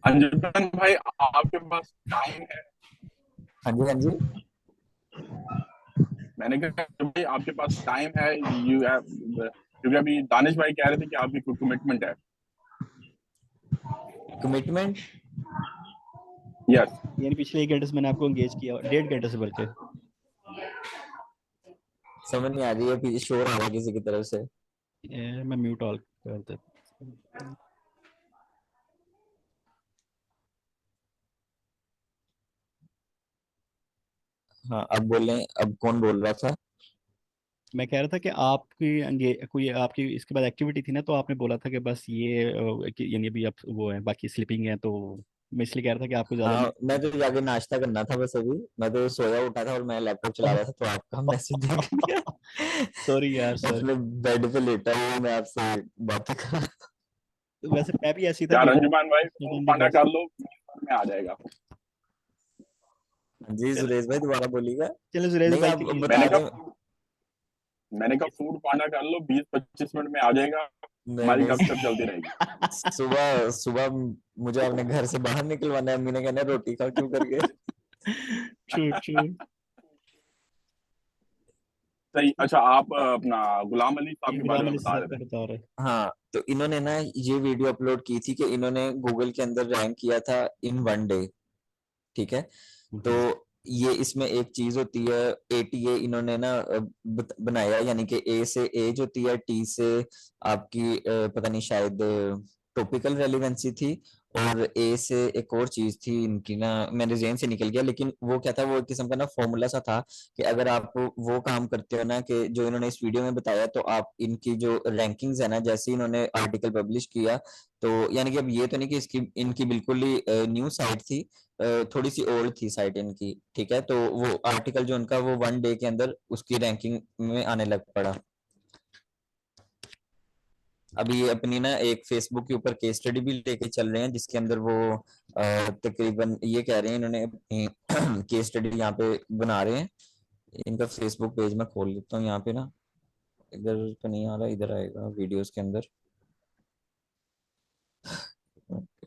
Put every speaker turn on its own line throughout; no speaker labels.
अंजुमन भाई, आपके पास टाइम है?
हाँ जी, हाँ जी।
मैंने कहा भाई आपके पास टाइम है? यू हैव, क्योंकि अभी दानिश भाई कह रहे थे कि आपकी कोई कमिटमेंट है।
कमिटमेंट?
यस।
यानी पिछले 1 घंटे से मैंने आपको एंगेज किया, 1.5 घंटे से बल्कि।
समझ नहीं आ रही है, पीछे शोर आ रहा है किसी की तरफ से।
मैं म्यूट ऑल कर देता हूँ।
हाँ, अब बोलें, अब कौन बोल रहा था?
मैं कह रहा था कि आपकी कोई आपकी इसके बाद एक्टिविटी थी ना, तो आपने बोला था कि बस ये यानी अभी आप वो है, बाकी स्लीपिंग है, तो मैं इसलिए कह रहा था कि आपको ज्यादा
हाँ,
नहीं।
मैं तो जाके नाश्ता करना था बस। अभी मैं तो सोया उठा था और मैं लैपटॉप चला रहा था, तो आपका मैसेज देख लिया।
सॉरी यार,
मैं
सॉरी।
अपने बेड पे लेटा हुआ, मैं आपसे बातें कर रहा था।
वैसे मैं भी ऐसी था
यार
कि
अंजुमन भाई, फोन
suddenly
पाना
बस।
कर लो, 20 मिनट में आ जाएगा।
हाँ जी,
चलो,
सुरेश भाई दोबारा बोलिएगा।
चलो सुरेश
नहीं,
भाई
आप
की
बता
मैंने
दें।
कहा मैंने कहा फूड पाना कर लो, 20-25 मिनट में आ जाएगा।
नहीं
हमारी
नहीं,
गपशप चलती रहेगी।
सुबह सुबह मुझे अपने घर से बाहर निकलवाना है, अम्मी ने कहना है रोटी खा क्यों करके।
True true.
सही। अच्छा, आप अपना गुलाम अली साहब के बारे
गुलाम
में
अली
बता
साहब
रहे
का
थे।
बता रहे।
हाँ, तो इन्होंने ना ये वीडियो अपलोड की थी कि इन्होंने गूगल के अंदर रैंक किया था इन वन डे। ठीक है। तो
हम्म।
ये इसमें एक चीज होती है, एटीए इन्होंने ना बनाया, यानी कि ए से एज होती है, टी से आपकी पता नहीं, शायद टॉपिकल रेलिवेंसी थी, और ए से एक और चीज थी इनकी ना, मेरे जेहन से निकल गया, लेकिन वो क्या था, वो एक किस्म का ना फॉर्मूला सा था कि अगर आप वो काम करते हो ना, कि जो इन्होंने इस वीडियो में बताया, तो आप इनकी जो रैंकिंग्स है ना, जैसे ही इन्होंने आर्टिकल पब्लिश किया, तो यानी कि अब ये तो नहीं कि इसकी इनकी बिल्कुल ही न्यू साइट थी, थोड़ी सी ओल्ड थी साइट इनकी। ठीक है, तो वो आर्टिकल जो उनका, वो वन डे के अंदर उसकी रैंकिंग में आने लग पड़ा। अभी ये अपनी ना एक फेसबुक के ऊपर केस स्टडी भी लेके चल रहे हैं, जिसके अंदर वो तकरीबन ये कह रहे हैं, इन्होंने अपनी केस स्टडी यहाँ पे बना रहे हैं। इनका फेसबुक पेज मैं खोल लेता हूँ यहाँ पे ना। इधर तो नहीं आ रहा, इधर आएगा वीडियोस के अंदर।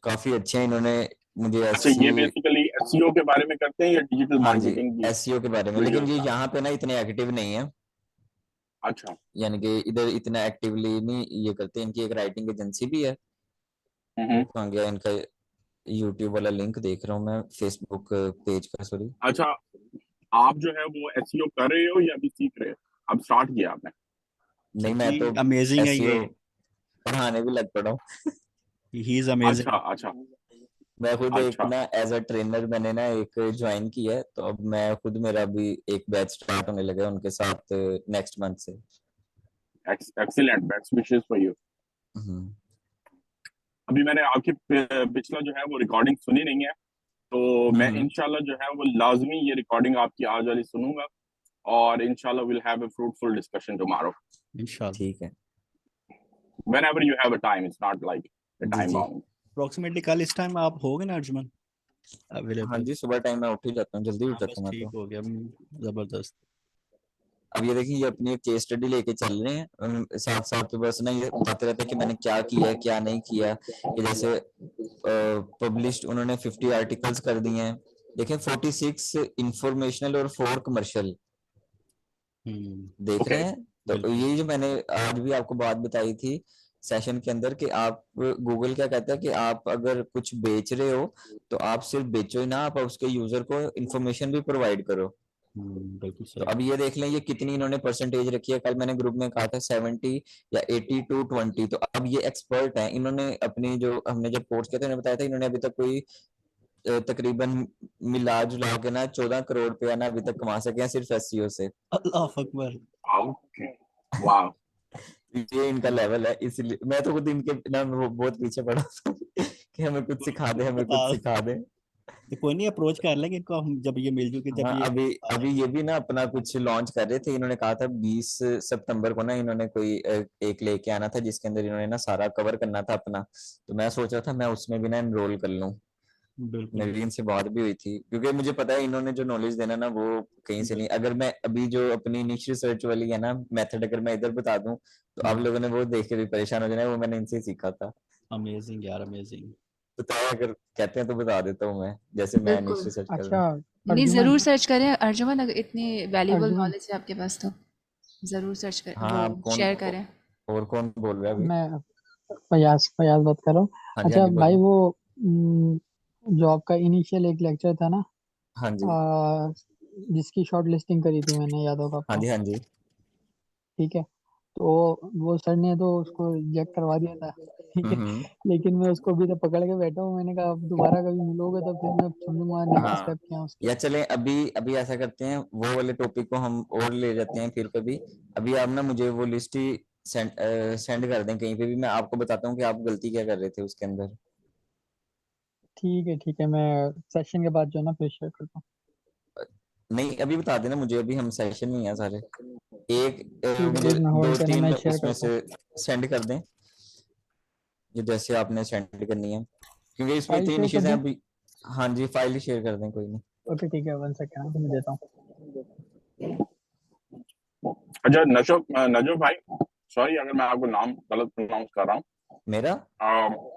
काफी अच्छे हैं इन्होंने, मुझे
अच्छा,
ऐसी।
ये बेसिकली एसईओ के बारे में करते हैं या डिजिटल
हाँ जी,
मार्केटिंग की
एसईओ के बारे में, लेकिन
वीडियोस
ये
बनाते
यहाँ पे ना इतने एक्टिव नहीं है।
हैं? अच्छा।
यानी कि इधर इतना एक्टिवली नहीं ये करते। इनकी एक राइटिंग एजेंसी भी है।
हम्म।
वो कहाँ गया इनका? यूट्यूब वाला लिंक देख रहा हूँ मैं, फेसबुक पेज का, सॉरी।
अच्छा, आप जो है वो एसईओ कर रहे हो या अभी सीख रहे हो? अब स्टार्ट किया आपने?
नहीं, मैं
सच्ची
तो
अमेजिंग है ये।
एसईओ पढ़ाने भी लग पड़ा हूँ।
ही इज
अच्छा
अमेजिंग।
अच्छा।
मैं खुद एक
अच्छा।
ना एज अ ट्रेनर मैंने ना एक ज्वाइन किया है, तो अब मैं खुद, मेरा भी एक बैच स्टार्ट होने लगा है उनके साथ नेक्स्ट मंथ से।
Excellent, best wishes for you.
Hmm.
अभी मैंने आपकी पिछला जो है वो रिकॉर्डिंग सुनी नहीं है, तो मैं
हम्म।
इंशाल्लाह जो है वो लाजमी ये रिकॉर्डिंग आपकी आज वाली सुनूंगा। और इंशाल्लाह will have a fruitful discussion tomorrow,
इंशाल्लाह।
ठीक है।
whenever you have a time. It's not like a
जी
time
जी।
bound.
अप्रोक्सीमेटली कल इस टाइम आप होगे ना अर्जुमन,
हाँ
अवेलेबल?
जी, सुबह टाइम मैं उठ ही जाता हूँ, जल्दी उठ
हाँ बस
जाता हूँ मैं
ठीक
तो।
हो गया। जबरदस्त।
अब ये देखिए, ये अपनी एक केस स्टडी लेके चल रहे हैं, साथ साथ बस ना ये बताते रहते हैं कि मैंने क्या किया है क्या नहीं किया। कि जैसे पब्लिश्ड उन्होंने 50 आर्टिकल्स कर दिए हैं, देखें, 46 इंफॉर्मेशनल और 4 कमर्शियल। देख रहे
Okay.
हैं? तो
बिल्कुल।
ये जो मैंने आज भी आपको बात बताई थी सेशन के अंदर, कि आप, गूगल क्या कहता है कि आप अगर कुछ बेच रहे हो, तो आप सिर्फ बेचो ही ना, आप उसके यूजर को इंफॉर्मेशन भी प्रोवाइड करो।
बिल्कुल
तो
सही।
अब ये देख लें, ये कितनी इन्होंने परसेंटेज रखी है। कल मैंने ग्रुप में कहा था 70 या 80-20। तो अब ये एक्सपर्ट हैं, इन्होंने अपनी जो हमने जब कोर्स किया था, इन्होंने बताया था, इन्होंने अभी तक कोई तकरीबन मिला जुला के ना 14 करोड़ रुपया ना अभी तक कमा सके हैं, सिर्फ एसईओ से।
अल्लाह अकबर।
Okay. Wow.
ये इनका लेवल है, इसलिए मैं तो खुद इनके ना बहुत पीछे पड़ा था कि हमें कुछ सिखा दे, हमें कुछ
बता।
सिखा दे।
तो कोई नहीं, अप्रोच कर लेंगे इनको हम, जब ये मिल जुल के, जब
हाँ,
ये
अभी
आ
अभी
जाए।
ये भी ना अपना कुछ लॉन्च कर रहे थे। इन्होंने कहा था 20 सितंबर को ना इन्होंने कोई एक लेके आना था, जिसके अंदर इन्होंने ना सारा कवर करना था अपना। तो मैं सोच रहा था मैं उसमें भी ना एनरोल कर लूं।
बिल्कुल
मेरी इनसे बात भी हुई थी, क्योंकि मुझे पता है इन्होंने जो नॉलेज देना ना, वो कहीं से नहीं।
बिल्कुल।
अगर मैं अभी जो अपनी निश रिसर्च वाली है ना मेथड, अगर मैं इधर बता दूं, तो आप लोगों ने वो देख के भी परेशान हो जाना है, वो मैंने इनसे ही सीखा था।
अमेजिंग यार, अमेजिंग।
बताया, अगर कहते हैं तो बता देता हूँ मैं, जैसे मैं
बिल्कुल।
नीचे सर्च कर
अच्छा
रहा हूँ।
नहीं,
अर्जुमन
ज़रूर सर्च करें अर्जुमन, अगर इतनी वैल्यूएबल
अर्जुमन
नॉलेज है आपके पास तो ज़रूर सर्च कर,
हाँ,
वो
आप कौन
शेयर करें।
और कौन बोल रहा है अभी?
मैं फयाज फयाज बात कर रहा हूँ।
हाँ जी, हाँ
अच्छा
जी,
भाई
बोलिए।
वो जॉब का इनिशियल एक लेक्चर था ना,
हाँ जी,
आ, जिसकी शॉर्ट लिस्टिंग करी थी मैंने, याद होगा
हाँ
आपको?
जी, हाँ जी।
ठीक है, तो वो सर ने तो उसको रिजेक्ट करवा दिया था। ठीक है,
हम्म।
लेकिन मैं उसको अभी तक पकड़ के बैठा हूँ। मैंने कहा अब दोबारा कभी मिलोगे तो फिर मैं समझूंगा नेक्स्ट
हाँ,
स्टेप क्या है उसके।
या चलें अभी अभी ऐसा करते हैं, वो वाले टॉपिक को हम और ले जाते हैं फिर कभी। अभी आप ना मुझे वो लिस्ट ही सेंड कर दें कहीं पे भी, मैं आपको बताता हूँ कि आप गलती क्या कर रहे थे उसके अंदर।
ठीक है, मैं सेशन के बाद जो है ना फिर शेयर करता हूँ।
नहीं, अभी बता देना मुझे, अभी हम सेशन में ही हैं सारे। एक
ठीक
मुझे
मैं
दो
होल्ड पे ना,
तीन
मैं शेयर
उसमें
करता हूँ।
से सेंड कर दें, जो जैसे आपने सेंड करनी है, क्योंकि इसमें
फाइल
इतनी
शेयर कर
चीजें
दूँ?
अभी। हाँ जी, फाइल ही शेयर कर दें, कोई नहीं।
ओके ठीक है, 1 सेकेंड मैं देता हूँ।
अच्छा नजो भाई, सॉरी अगर मैं आपको नाम गलत प्रोनाउंस कर रहा
मेरा
हूँ।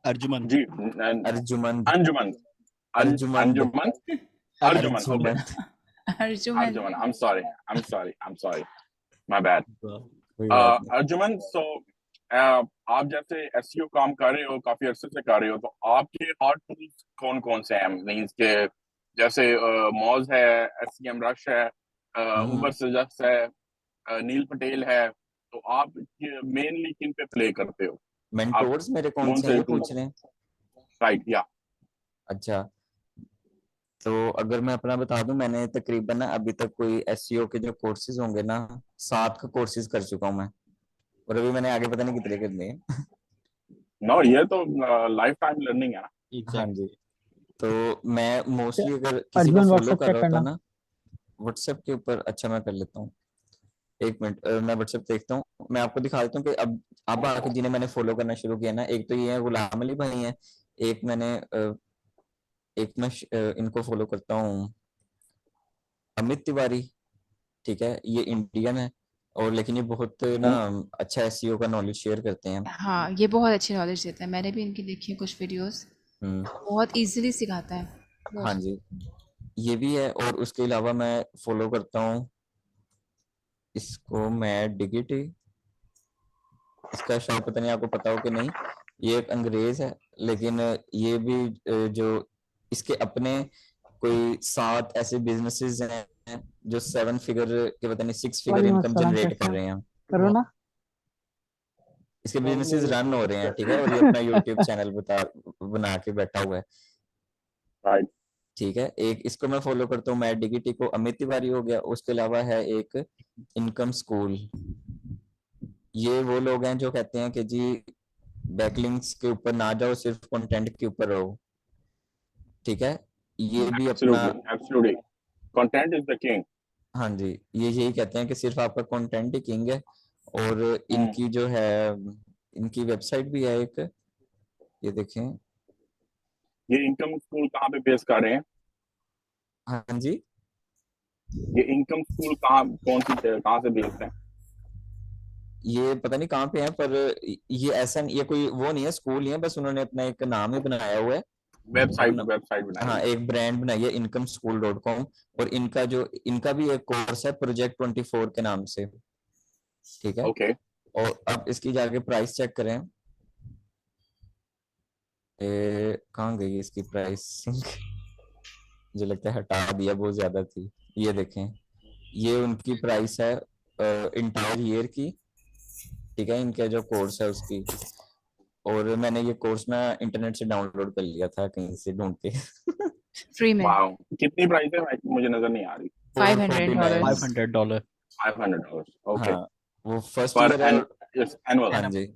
अर्जुमन।
जी
Arjumand.
Anjuman
Arjumand.
Anjuman Arjuman okay
Arjumand.
Arjuman.
Arjuman I'm sorry my bad
कोई बात नहीं।
अर्जुमन सो आप जैसे एसईओ काम कर रहे हो, काफी अरसे से कर रहे हो, तो आपके हॉट टूल्स कौन कौन से हैं? मींस के जैसे मॉज है, एसईएम रश है, उबर सजस्ट है, नील पटेल है, तो आप मेनली किन पे प्ले करते हो? आप
मेंटोर्स मेरे कौन
कौन
से हैं,
से
ये
टूल?
पूछ रहे हैं?
राइट या
अच्छा, तो अगर मैं अपना बता दूं, मैंने तकरीबन ना अभी तक कोई एसईओ के जो कोर्सेज होंगे ना, 7 का कोर्सेज कर चुका हूं मैं, और अभी मैंने आगे पता नहीं कितने करने हैं।
नो, ये तो लाइफ टाइम लर्निंग है ना।
हाँ
एग्जैक्ट।
जी। तो मैं मोस्टली अगर किसी को
अर्जुमन
फॉलो
व्हाट्सएप
कर
चेक
रहा होता
करना।
ना व्हाट्सएप के ऊपर, अच्छा मैं कर लेता हूँ, एक मिनट, मैं व्हाट्सएप देखता हूँ, मैं आपको दिखा देता हूँ कि अब आके जिन्हें मैंने फॉलो करना शुरू किया ना, एक तो ये है गुलाम अली भाई है, एक मैंने एक मैं इनको फॉलो करता हूँ, अमित तिवारी। ठीक है, ये इंडियन है, और लेकिन ये बहुत ना अच्छा एसईओ का नॉलेज शेयर करते हैं।
हाँ, ये बहुत अच्छी नॉलेज देता है, मैंने भी इनकी देखी है कुछ वीडियोस,
हम्म।
बहुत इजीली सिखाता है।
हाँ जी, ये भी है, और उसके अलावा मैं फॉलो करता हूँ इसको, मैं डिगिटी, इसका शायद पता नहीं आपको पता हो कि नहीं, ये एक अंग्रेज है, लेकिन ये भी जो इसके अपने कोई 7 ऐसे बिजनेसेस हैं जो 7 फिगर के, पता नहीं 6 फिगर
वालेकुम
इनकम
अस्सलाम,
जनरेट
कैसे
कर
हैं?
रहे हैं।
करो ना।
इसके बिजनेसेस रन हो रहे हैं, ठीक है, और ये अपना यूट्यूब चैनल बना के बैठा हुआ है।
राइट,
ठीक है, एक इसको मैं फॉलो करता हूँ, मैट डिगिटी को, अमित तिवारी हो गया, उसके अलावा है एक इनकम स्कूल। ये वो लोग हैं जो कहते हैं कि जी बैकलिंक्स के ऊपर ना जाओ, सिर्फ कंटेंट के ऊपर रहो। ठीक है, ये भी अपना,
absolutely content is the king.
हाँ जी, ये यही कहते हैं कि सिर्फ आपका कंटेंट ही किंग है। और इनकी जो है, इनकी वेबसाइट भी है एक, ये देखें।
ये इनकम स्कूल कहाँ पे बेस कर रहे हैं?
हाँ जी,
ये इनकम स्कूल कहाँ से बेस्ड है?
ये पता नहीं कहाँ पे है, पर ये ऐसा ये कोई वो नहीं है, स्कूल ही है, बस उन्होंने अपना एक नाम ही बनाया हुआ है अपना।
वेबसाइट बनाई
हाँ,
हुई
एक ब्रांड बनाई है incomeschool.com, और इनका भी एक कोर्स है प्रोजेक्ट 24 के नाम से। ठीक
है।
है,
ओके,
और अब इसकी जाके प्राइस चेक करें, कहाँ गई इसकी प्राइसिंग? मुझे लगता है हटा दिया, बहुत ज्यादा थी। ये देखें, ये उनकी प्राइस है इंटायर ईयर की। ठीक है, इनका जो कोर्स है उसकी, और मैंने ये कोर्स ना इंटरनेट से डाउनलोड कर लिया था कहीं से ढूंढ के।
फ्री में
वाओ, कितनी प्राइस है? मुझे नजर नहीं आ रही।
$500।
$500।
$500 ओके,
हाँ, वो फर्स्ट
पर
ईयर है, और
एनुअल।
हाँ जी,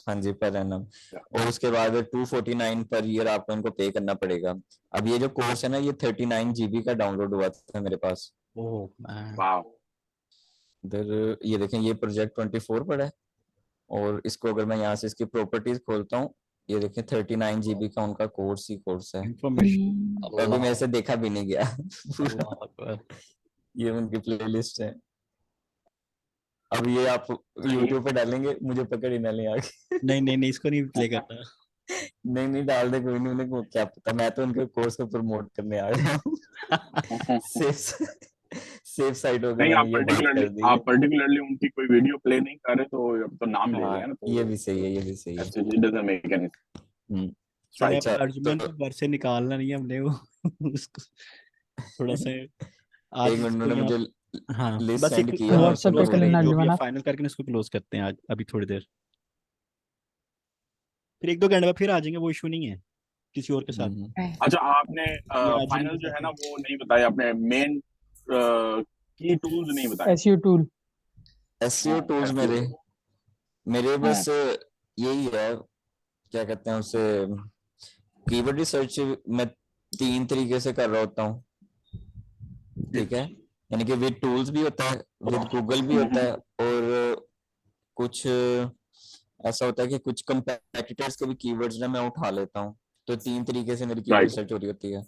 हाँ जी, पर एनम। और उसके बाद 249 पर ईयर आपको इनको पे करना पड़ेगा। अब ये जो कोर्स है ना, ये 39 GB का डाउनलोड हुआ था मेरे पास।
Oh man.
वाओ,
इधर ये देखें, ये प्रोजेक्ट 24 पर है, और इसको अगर मैं यहाँ से इसकी प्रॉपर्टीज खोलता हूँ, ये देखें 39 GB का उनका कोर्स ही कोर्स है।
इंफॉर्मेशन।
अभी
अल्लाह
मेरे से देखा भी नहीं गया पूरा।
अल्लाह अकबर।
ये उनकी प्लेलिस्ट है। अब ये आप YouTube पे डालेंगे, मुझे पकड़ ही ना ले आगे।
नहीं नहीं नहीं, इसको नहीं प्ले करना।
नहीं नहीं डाल दे, कोई नहीं, उन्हें क्या पता, मैं तो उनके कोर्स को प्रमोट करने आ गया हूँ। सेफ सेफ साइड होकर
नहीं,
मैंने ये बात कर दी है।
आप पर्टिकुलरली उनकी कोई वीडियो प्ले नहीं कर रहे, तो अब तो नाम ले
हाँ
लिया ना,
ये
तो
भी सही है, ये भी सही है।
ऐसे इट डजंट मेक एनी।
हम्म,
चले अब
अच्छा
अर्जुमन
तो
को घर से निकालना नहीं है हमने वो उसको थोड़ा सा आज
एक मिनट,
इसको
उन्होंने
यहाँ,
मुझे
हाँ
लिस्ट
बस एक
सेंड किया, मैं
हाँ
उस पर
व्हाट्सएप पे
क्लोज
कर
करूंगा।
करें
लेना
जो भी है,
अर्जुमन आप।
फाइनल करके इसको क्लोज करते हैं आज अभी थोड़ी देर, फिर 1-2 घंटे बाद फिर आ जाएंगे, वो इशू नहीं है किसी और के साथ,
हम्म,
राइट।
अच्छा, आपने
या अर्जुन
फाइनल
के
जो है
साथ
ना,
ही।
वो नहीं बताया, आपने मेन की टूल्स नहीं बताए।
SEO tool.
SEO tools
SEO
मेरे
टूल।
मेरे
हम्म।
बस यही है, क्या कहते हैं उसे, कीवर्ड रिसर्च मैं 3 तरीके से कर रहा होता हूँ, ठीक है। यानी कि विद टूल्स भी होता है, विद गूगल भी होता है, और कुछ ऐसा होता है कि कुछ कंपेटिटर्स के भी कीवर्ड्स ना मैं उठा लेता हूँ। तो 3 तरीके से मेरी कीवर्ड
राइट,
रिसर्च हो रही होती है, ठीक है।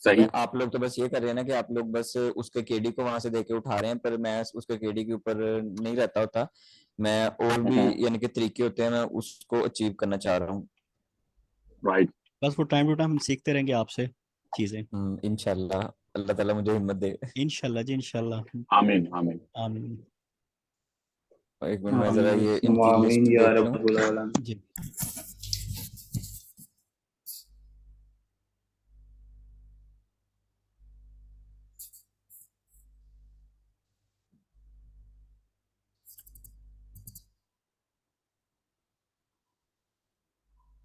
सही।
आप लोग तो बस ये कर रहे हैं ना कि आप लोग बस उसके केडी को वहां से देके उठा रहे हैं, पर मैं उसके केडी के ऊपर नहीं रहता होता, मैं और भी यानी कि तरीके होते हैं, मैं उसको अचीव करना चाह रहा हूँ।
राइट।
बस वो टाइम टू टाइम हम सीखते रहेंगे आपसे चीजें,
इंशाल्लाह, अल्लाह ताला मुझे हिम्मत दे।
इंशाल्लाह जी इंशाल्लाह।
आमीन, आमीन।
आमीन
एक मिनट में जरा ये इनकी
आमीन
लिस्ट
या
देख लूं।
रब्बुल आलमीन।
जी।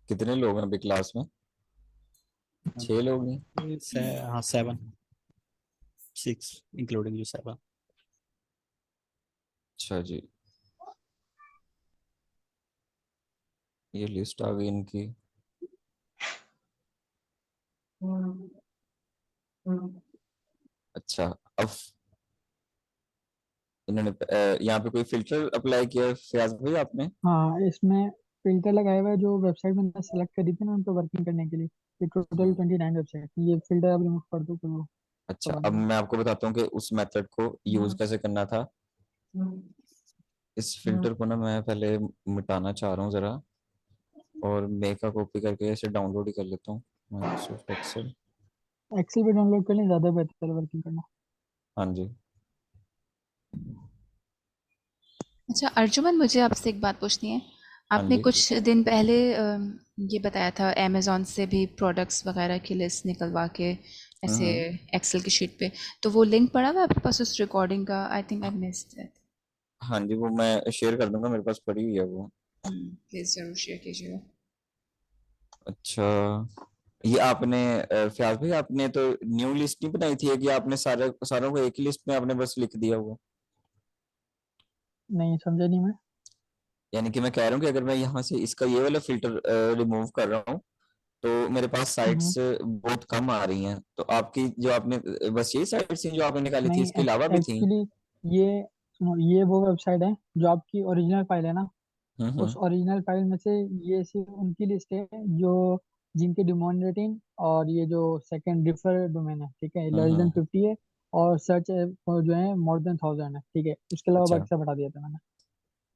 कितने लोग हैं अभी क्लास में? 6 लोग हैं।
हाँ 7-6 इंक्लूडिंग यू 7।
अच्छा जी, ये लिस्ट आ गई इनकी। अच्छा, अब इन्होंने यहाँ पे कोई फिल्टर अप्लाई किया है फयाज भाई आपने?
हाँ, इसमें फिल्टर लगाया हुआ है, जो वेबसाइट मैंने सेलेक्ट करी थी ना उन पर वर्किंग करने के लिए। ये टोटल 29 वेबसाइट, ये फिल्टर अब रिमूव कर दो तो वो
अच्छा,
करवा
अब
देगा।
मैं आपको बताता हूँ कि उस मेथड को यूज कैसे करना था। इस फिल्टर को ना मैं पहले मिटाना चाह रहा हूँ जरा, और मेक का कॉपी करके ऐसे डाउनलोड ही कर लेता हूँ, माइक्रोसॉफ्ट एक्सेल।
एक्सेल पे डाउनलोड कर लें, ज़्यादा बेहतर है वर्किंग करना।
हाँ जी।
अच्छा अर्जुमन, मुझे आपसे एक बात पूछनी है।
हाँ
आपने
जी।
कुछ दिन पहले ये बताया था अमेज़न से भी प्रोडक्ट्स वगैरह की लिस्ट निकलवा के ऐसे
हम्म,
एक्सेल की शीट पे, तो वो लिंक पड़ा हुआ है आपके पास उस रिकॉर्डिंग का? I think I missed it.
हाँ जी, वो मैं शेयर कर दूंगा, मेरे पास पड़ी हुई है वो।
प्लीज़ ज़रूर शेयर कीजिएगा।
अच्छा, ये आपने फयाज भाई आपने तो न्यू लिस्ट नहीं बनाई थी कि आपने सारों को एक ही लिस्ट में आपने बस लिख दिया वो?
नहीं समझा नहीं मैं।
यानी कि मैं कह रहा हूँ कि अगर मैं यहाँ से इसका ये वाला फिल्टर रिमूव कर रहा हूँ, तो मेरे पास
हम्म,
साइट्स बहुत कम आ रही हैं, तो आपकी जो आपने बस यही साइट्स थी जो आपने निकाली थी,
नहीं
इसके अलावा भी थी?
एक्चुअली ये सुनो, ये वो वेबसाइट है जो आपकी ओरिजिनल फाइल है ना, उस
हम्म,
ओरिजिनल फाइल में से ये सिर्फ उनकी लिस्ट है जो जिनके डोमेन रेटिंग और ये जो सेकंड डिफर डोमेन है, ठीक है, लेस देन
हम्म।
50 है, और सर्च जो है मोर देन 1000 है, ठीक है, उसके अलावा
अच्छा
बाकी सब हटा दिया था मैंने।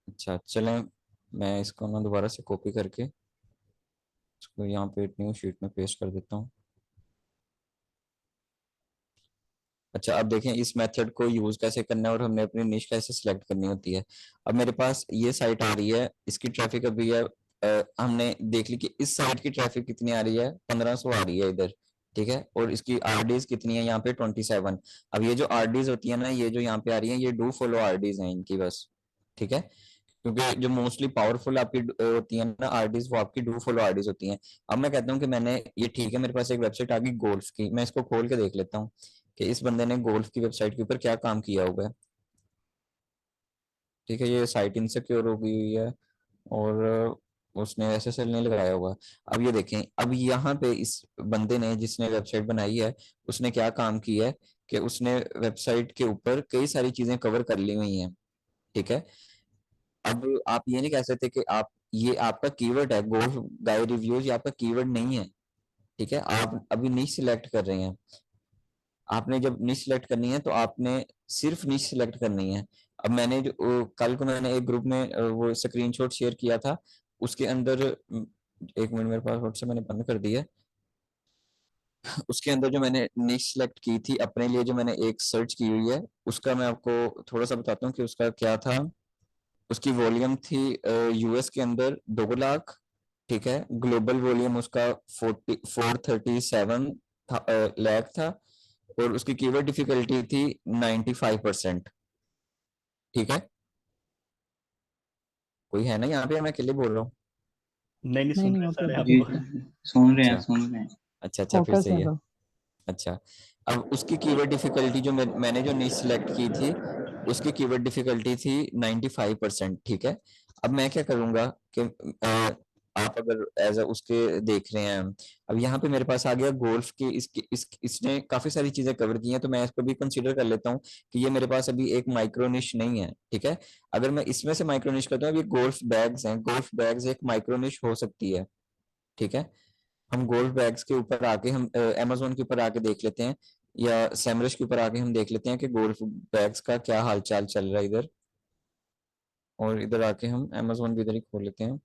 अच्छा, चलें, मैं इसको ना दोबारा से कॉपी करके इसको यहाँ पे न्यू शीट में पेस्ट कर देता हूँ। अच्छा, अब देखें इस मेथड को यूज कैसे करना है और हमने अपनी निश कैसे सिलेक्ट करनी होती है। अब मेरे पास ये साइट आ रही है, इसकी ट्रैफिक अभी है, हमने देख ली कि इस साइट की ट्रैफिक कितनी आ रही है, 1500 आ रही है इधर, ठीक है, और इसकी आरडीज कितनी है यहाँ पे 27। अब ये जो आरडीज होती है ना, ये जो यहाँ पे आ रही है, ये डू फॉलो आरडीज हैं इनकी बस, ठीक है, क्योंकि जो मोस्टली पावरफुल आपकी होती है ना आरडीज, वो आपकी डू फॉलो आरडीज होती हैं। अब मैं कहता हूँ कि मैंने ये ठीक है, मेरे पास एक वेबसाइट आ गई गोल्फ की, मैं इसको खोल के देख लेता हूँ कि इस बंदे ने गोल्फ की वेबसाइट के ऊपर क्या काम किया हुआ है। ठीक है, ये साइट इनसिक्योर हो गई हुई है, और उसने एसएसएल नहीं लगाया हुआ। अब ये देखें, अब यहाँ पे इस बंदे ने जिसने वेबसाइट बनाई है, उसने क्या काम किया है कि उसने वेबसाइट के ऊपर कई सारी चीजें कवर कर ली हुई हैं, ठीक है। अब आप ये नहीं कह सकते कि आप, ये आपका कीवर्ड है गोल्फ गाइड रिव्यूज, ये आपका कीवर्ड नहीं है, ठीक है। आप अभी निश सिलेक्ट कर रहे हैं, आपने जब निश सिलेक्ट करनी है तो आपने सिर्फ निश सिलेक्ट करनी है। अब कल को मैंने एक ग्रुप में वो स्क्रीनशॉट शेयर किया था, उसके अंदर एक मिनट, मेरे पास व्हाट्सएप मैंने बंद कर दिया। उसके अंदर जो मैंने निश सेलेक्ट की थी अपने लिए, जो मैंने एक सर्च की हुई है, उसका मैं आपको थोड़ा सा बताता हूँ कि उसका क्या था। उसकी वॉल्यूम थी यूएस के अंदर 2 लाख, ठीक है। ग्लोबल वॉल्यूम उसका 437 लाख था। और उसकी कीवर्ड डिफिकल्टी थी 95%, ठीक है। कोई है ना यहाँ पे, मैं अकेले बोल रहा हूँ?
नहीं नहीं,
नहीं
सुन
नहीं,
रहे
ओके
सारे
ओके,
जी
ठीक
आपको।
है।
जी, सुन रहे हैं,
अच्छा
सुन रहे हैं।
अच्छा, फिर
फोकस
सही
है
है।
तो।
अच्छा, अब उसकी कीवर्ड डिफिकल्टी जो मैंने जो निश सिलेक्ट की थी, उसकी कीवर्ड डिफिकल्टी थी 95%, ठीक है। अब मैं क्या करूंगा कि आप अगर एज उसके देख रहे हैं, अब यहाँ पे मेरे पास आ गया गोल्फ की, इसने काफी सारी चीजें कवर की हैं, तो मैं इसको भी कंसीडर कर लेता हूँ कि ये मेरे पास अभी एक माइक्रो निश नहीं है, ठीक है। अगर मैं इसमें से माइक्रो निश करता हूँ, अभी गोल्फ बैग्स हैं, गोल्फ बैग्स एक माइक्रो निश हो सकती है, ठीक है। हम गोल्फ बैग्स के ऊपर आके हम अमेजोन के ऊपर आके देख लेते हैं, या सेमरश के ऊपर आके हम देख लेते हैं कि गोल्फ बैग्स का क्या हालचाल चल रहा है इधर। और इधर आके हम अमेजोन भी इधर ही खोल लेते हैं।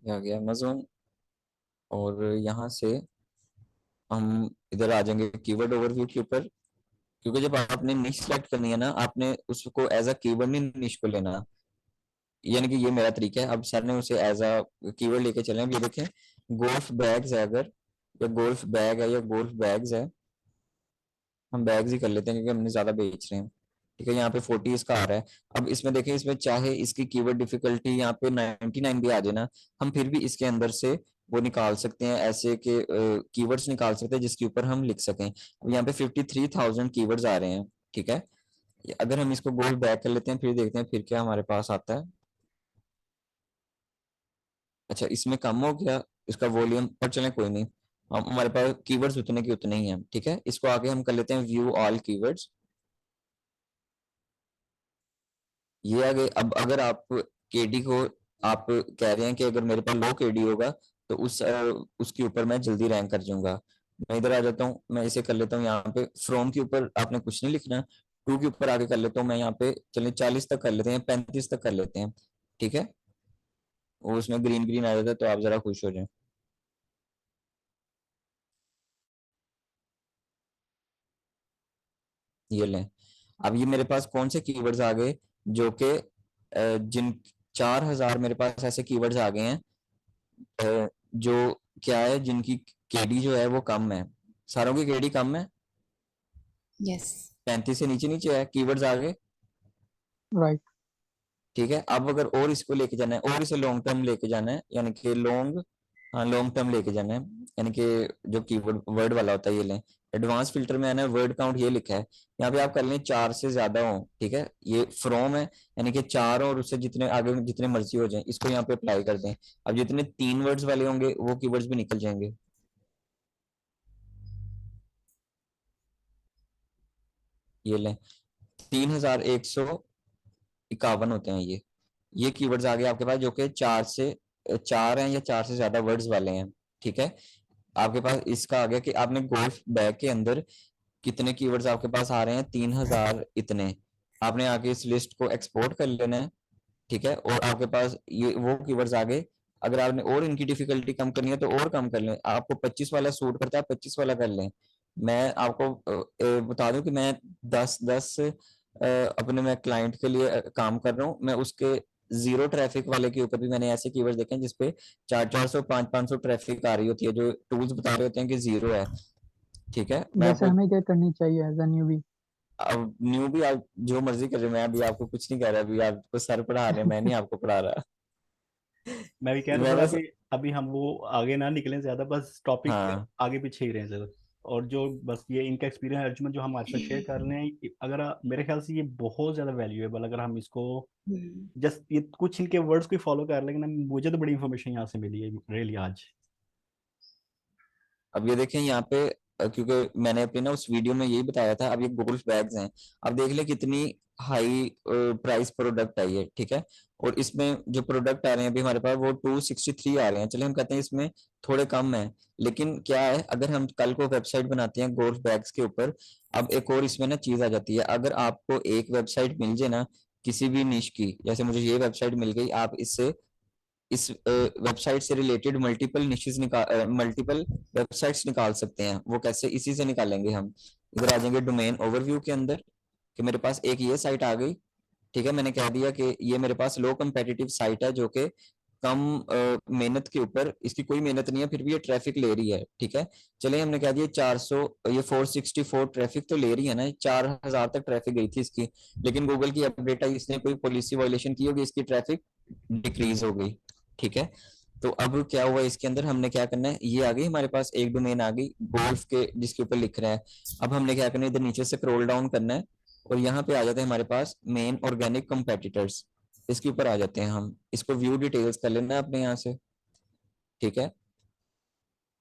ये आ गया अमेजोन, और यहाँ से हम इधर आ जाएंगे कीवर्ड ओवरव्यू के ऊपर। क्योंकि जब आपने निश सेलेक्ट करनी है ना, आपने उसको एज अ कीवर्ड नहीं निश को लेना, यानी कि ये मेरा तरीका है। अब सर ने उसे एज अ कीवर्ड लेके चले। अब ये देखें, गोल्फ बैग्स है अगर, या गोल्फ बैग है या गोल्फ बैग्स है, हम बैग्स ही कर लेते हैं क्योंकि हमने ज्यादा बेच रहे हैं, ठीक है। यहाँ पे 40 इसका आ रहा है। अब इसमें देखें, इसमें चाहे इसकी कीवर्ड डिफिकल्टी यहाँ पे 99 भी आ जाए ना, हम फिर भी इसके अंदर से वो निकाल सकते हैं, ऐसे के कीवर्ड्स निकाल सकते हैं जिसके ऊपर हम लिख सकें। अब यहाँ पे 53,000 कीवर्ड्स आ रहे हैं, ठीक है। अगर हम इसको गोल्फ बैग कर लेते हैं, फिर देखते हैं फिर क्या हमारे पास आता है। अच्छा, इसमें कम हो गया इसका वॉल्यूम, पर चलें कोई नहीं, हम हमारे पास कीवर्ड्स उतने के उतने ही हैं, ठीक है। इसको आगे हम कर लेते हैं व्यू ऑल कीवर्ड्स। ये आगे, अब अगर आप केडी को आप कह रहे हैं कि अगर मेरे पास लो केडी होगा तो उसके ऊपर मैं जल्दी रैंक कर जाऊंगा। मैं इधर आ जाता हूँ, मैं इसे कर लेता हूँ यहाँ पे फ्रॉम के ऊपर आपने कुछ नहीं लिखना, टू के ऊपर आगे कर लेता हूँ मैं यहाँ पे, चलिए 40 तक कर लेते हैं, 35 तक कर लेते हैं, ठीक है। वो उसमें ग्रीन ग्रीन आ जाता है तो आप जरा खुश हो जाए। ये लें। अब ये मेरे पास कौन से कीवर्ड्स आ गए, जो कि जिन 4,000 मेरे पास ऐसे कीवर्ड्स आ गए हैं, जो क्या है, जिनकी केडी जो है वो कम है। सारों की केडी कम है,
यस।
35 से नीचे नीचे है, कीवर्ड्स आ गए,
राइट।
ठीक है। अब अगर और इसको लेके जाना है, और इसे लॉन्ग टर्म लेके जाना है, यानी कि लॉन्ग, हाँ लॉन्ग टर्म लेके जाना है, यानी कि जो कीवर्ड वर्ड वाला होता है, ये लें। एडवांस फिल्टर में है ना, वर्ड काउंट ये लिखा है, यहाँ पे आप कर लें 4 से ज्यादा हो, ठीक है। ये फ्रॉम है, यानी कि 4 और उससे जितने आगे जितने मर्जी हो जाए, इसको यहाँ पे अप्लाई कर दें। अब जितने 3 वर्ड्स वाले होंगे वो कीवर्ड्स भी निकल जाएंगे। ये लें, 3,151 होते हैं ये कीवर्ड्स आ गए आपके पास, जो कि 4 हैं या 4 से ज्यादा वर्ड्स वाले हैं, ठीक है। आपके पास इसका आ गया कि आपने गोल्फ बैग के अंदर कितने कीवर्ड्स आपके पास आ रहे हैं, 3,000 इतने। आपने आगे इस लिस्ट को एक्सपोर्ट कर लेना है, ठीक है। और आपके पास ये वो कीवर्ड्स आ गए। अगर आपने और इनकी डिफिकल्टी कम करनी है तो और कम कर लें, आपको 25 वाला सूट करता है 25 वाला कर लें। मैं आपको बता दूं कि मैं 10-10 अपने मैं क्लाइंट के लिए काम कर रहा हूँ। मैं उसके जीरो ट्रैफिक वाले के ऊपर भी मैंने ऐसे कीवर्ड्स देखे हैं जिसपे 400-400 500-500 ट्रैफिक आ रही होती है, जो टूल्स बता रहे होते हैं कि जीरो है, ठीक है। मैं
वैसे
आपको
हमें क्या करनी चाहिए एज अ न्यूबी?
अब न्यू भी आप जो मर्जी कर रहे हो, मैं अभी आपको कुछ नहीं कह रहा, अभी आपको सर पढ़ा रहे हैं, मैं नहीं आपको पढ़ा रहा।
मैं भी कह रहा
मैं
थोड़ा
बस,
अभी अभी हम वो आगे ना निकलें ज्यादा, बस टॉपिक के
हाँ
आगे पीछे ही रहें ज्यादा। और जो बस ये इनका एक्सपीरियंस अर्जुन जो हम आपसे शेयर कर रहे हैं, अगर मेरे ख्याल से ये बहुत ज्यादा वैल्यूएबल, अगर हम इसको
हम्म।
जस्ट ये कुछ इनके वर्ड्स को फॉलो कर लेकिन मुझे तो बड़ी इंफॉर्मेशन यहाँ से मिली है रियली आज।
अब ये देखें यहाँ पे, क्योंकि मैंने अपने ना उस वीडियो में यही बताया था। अब ये गोल्फ बैग्स हैं, अब देख ले कितनी हाई प्राइस प्रोडक्ट है ये, ठीक है। और इसमें जो प्रोडक्ट आ रहे हैं अभी हमारे पास वो 263 आ रहे हैं, चलिए हम कहते हैं इसमें थोड़े कम है। लेकिन क्या है, अगर हम कल को वेबसाइट बनाते हैं गोल्फ बैग्स के ऊपर, अब एक और इसमें ना चीज आ जाती है, अगर आपको एक वेबसाइट मिल जाए ना किसी भी निश की, जैसे मुझे ये वेबसाइट मिल गई, आप इससे इस वेबसाइट से related multiple niches multiple websites निकाल सकते हैं। वो कैसे, इसी से निकालेंगे हम। इधर आ जाएंगे डोमेन ओवरव्यू के अंदर, कि मेरे पास एक ये साइट आ गई, ठीक है, मैंने कह दिया कि ये मेरे पास लो कंपेटिटिव साइट है, जो कि कम मेहनत के ऊपर, इसकी कोई मेहनत नहीं है फिर भी ये ट्रैफिक ले रही है, ठीक है। चलिए हमने कह दिया 400, ये 464 ट्रैफिक तो ले रही है ना, 4000 तक ट्रैफिक गई थी इसकी, लेकिन गूगल की अपडेट आई, इसने कोई पॉलिसी वायलेशन की होगी, इसकी ट्रैफिक डिक्रीज हो गई, ठीक है। तो अब क्या हुआ इसके अंदर, हमने क्या करना है, ये आ गई हमारे पास एक डोमेन आ गई गोल्फ के जिसके ऊपर लिख रहा है। अब हमने क्या करना है, इधर नीचे से स्क्रॉल डाउन करना है और यहाँ पे आ जाते हैं हमारे पास मेन ऑर्गेनिक कंपेटिटर्स, इसके ऊपर आ जाते हैं हम, इसको व्यू डिटेल्स कर लेना है अपने यहाँ से, ठीक है।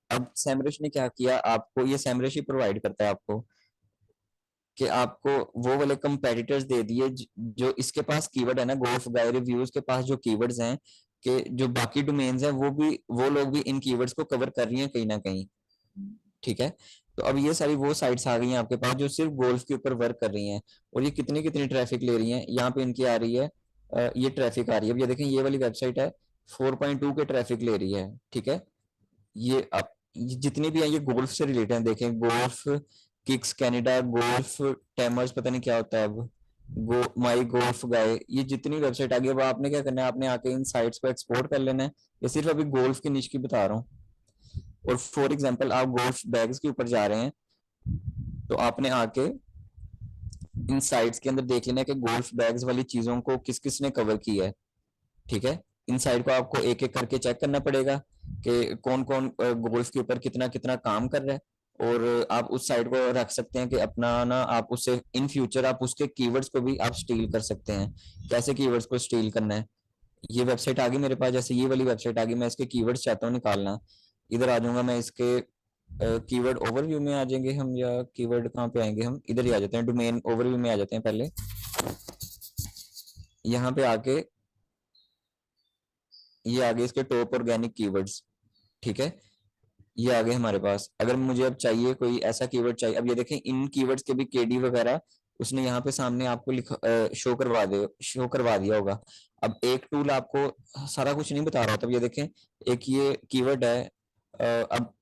अब सैमरश ने क्या किया, आपको ये सैमरश ही प्रोवाइड करता है आपको, कि आपको वो वाले कंपेटिटर्स दे दिए जो इसके पास कीवर्ड है ना, गोल्फ गाय रिव्यूज के पास जो कीवर्ड्स हैं, कि जो बाकी डोमेन्स हैं वो लोग भी इन कीवर्ड्स को कवर कर रही हैं कहीं ना कहीं, ठीक है। तो अब ये सारी वो साइट्स आ गई हैं आपके पास जो सिर्फ गोल्फ के ऊपर वर्क कर रही हैं, और ये कितनी कितनी ट्रैफिक ले रही हैं, यहाँ पे इनकी आ रही है ये ट्रैफिक आ रही है। अब ये देखें, ये वाली वेबसाइट है 4.2 के ट्रैफिक ले रही है, ठीक है। ये अब ये जितनी भी है ये गोल्फ से रिलेटेड है, देखें golf kicks Canada, golf tamers, पता नहीं क्या होता है अब, माई गोल्फ गाय, ये जितनी वेबसाइट आ गई, अब आपने क्या करना है, आपने आके इन साइट्स को एक्सपोर्ट कर लेना है। ये सिर्फ अभी गोल्फ की निश की बता रहा हूँ, और फॉर एग्जांपल आप गोल्फ बैग्स के ऊपर जा रहे हैं, तो आपने आके इन साइट्स के अंदर देख लेना है कि गोल्फ बैग्स वाली चीजों को किस किस ने कवर किया है, ठीक है। इन साइट को आपको एक एक करके चेक करना पड़ेगा कि कौन कौन गोल्फ के ऊपर कितना कितना काम कर रहा है, और आप उस साइट को रख सकते हैं कि अपना ना, आप उससे इन फ्यूचर आप उसके कीवर्ड्स को भी आप स्टील कर सकते हैं। कैसे कीवर्ड्स को स्टील करना है, ये वेबसाइट आ गई मेरे पास, जैसे ये वाली वेबसाइट आ गई, मैं इसके कीवर्ड्स चाहता हूँ निकालना, इधर आ जाऊंगा मैं, इसके कीवर्ड ओवरव्यू में आ जाएंगे हम, या कीवर्ड कहाँ पे आएंगे हम, इधर ही आ जाते हैं, डोमेन ओवरव्यू में आ जाते हैं पहले, यहाँ पे आके ये आगे इसके टॉप ऑर्गेनिक कीवर्ड्स, ठीक है, ये आगे हमारे पास। अगर मुझे अब चाहिए कोई ऐसा कीवर्ड चाहिए, अब ये देखें इन कीवर्ड्स के भी केडी वगैरह उसने यहाँ पे सामने आपको शो करवा दिया होगा। अब एक टूल आपको सारा कुछ नहीं बता रहा, तब ये देखें एक ये कीवर्ड है अब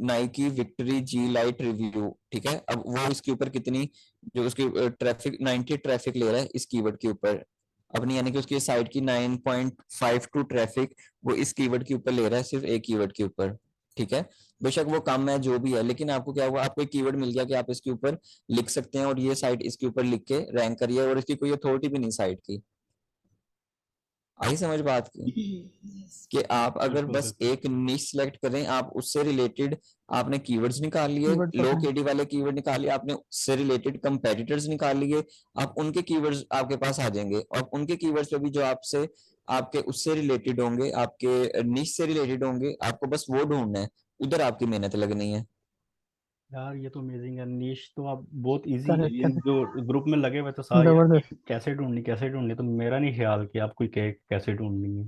नाइकी विक्ट्री जी लाइट रिव्यू, ठीक है। अब वो इसके ऊपर कितनी, जो उसकी ट्रैफिक 90 ट्रैफिक ले रहा है इस कीवर्ड के ऊपर, अपनी यानी कि उसकी साइट की 9.52 ट्रैफिक वो इस कीवर्ड के ऊपर ले रहा है, सिर्फ एक कीवर्ड के ऊपर, ठीक है। बेशक वो कम है जो भी है, लेकिन आपको क्या हुआ, आपको एक कीवर्ड मिल गया कि आप इसके ऊपर लिख सकते हैं, और ये साइट इसके ऊपर लिख के रैंक करिए, और इसकी कोई अथॉरिटी भी नहीं साइट की। आई समझ बात की, कि आप अगर
बिल्कुल
बस
बिल्कुल
एक निश सेलेक्ट करें, आप उससे रिलेटेड आपने कीवर्ड्स निकाल लिए,
कीवर्ड
लो
पसंद
केडी वाले कीवर्ड निकाल लिए, आपने उससे रिलेटेड कंपेटिटर्स निकाल लिए, आप उनके कीवर्ड्स आपके पास आ जाएंगे, और उनके कीवर्ड्स पे भी जो आपसे आपके उससे रिलेटेड होंगे, आपके निश से रिलेटेड होंगे, आपको बस वो ढूंढना है, उधर आपकी मेहनत लगनी है।
यार, ये तो अमेजिंग है। नीश तो आप बहुत इजी है,
करेक्ट
ये
करेक्ट
जो ग्रुप में लगे हुए तो सारे यार
जबरदस्त
कैसे ढूंढनी, तो मेरा नहीं ख्याल कि आप कोई कैसे ढूंढनी है।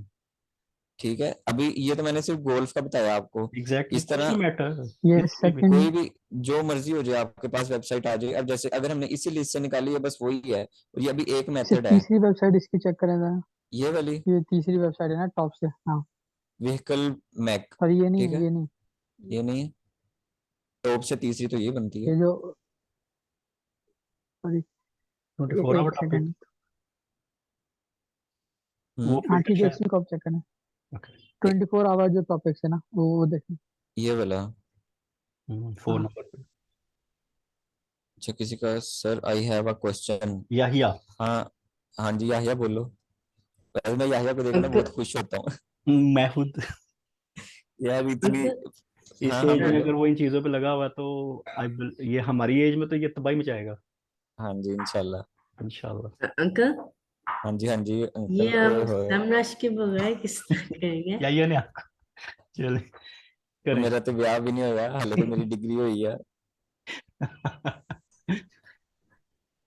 ठीक है, अभी ये तो मैंने सिर्फ गोल्फ का बताया आपको,
एग्जैक्टली,
इस
कोई भी
तरह
मैटर,
ये
किसी भी।
सेकंड
कोई भी जो मर्जी हो जाए आपके पास वेबसाइट आ जाए। अब जैसे अगर हमने इसी लिस्ट से निकाली है, बस वही है, और ये अभी एक
सिर्फ
मेथड है,
तीसरी वेबसाइट इसकी चेक करें जरा
ये वाली
ये तीसरी वेबसाइट है ना टॉप से हाँ
व्हीकल मैक,
पर ये नहीं
ठीक
है
है,
ये नहीं
ये नहीं है, टॉप से तीसरी तो ये बनती है।
ये जो सॉरी
24 आवर
एक
टॉपिक,
सेकंड
वो
हाँ
फिल्टर
ठीक है
शायद।
इसी को आप चेक करें
ओके,
24 आवर जो टॉपिक्स है ना वो देखें
ये वाला।
4
हाँ
नंबर पे।
अच्छा, किसी का sir I have a question.
Yahya.
हाँ, हाँ जी याहिया बोलो। वैसे मैं याहिया को देखना बहुत
अंकल
खुश होता हूँ।
मैं खुद
यार इतनी,
अंकल
इस
हाँ हाँ
एज में
बोलो।
अगर वो इन चीजों पे लगा हुआ है, तो ये हमारी एज में तो ये तबाही मचाएगा
हाँ जी इंशाल्लाह।
इंशाल्लाह।
अंकल
हाँ जी हाँ जी
ये
अंकल, ओए
हम
होए।
समराश के बगैर किस तरह करेंगे?
याहिया ने चले
तो
करें।
मेरा तो ब्याह भी नहीं हुआ हाले, तो मेरी डिग्री हुई है।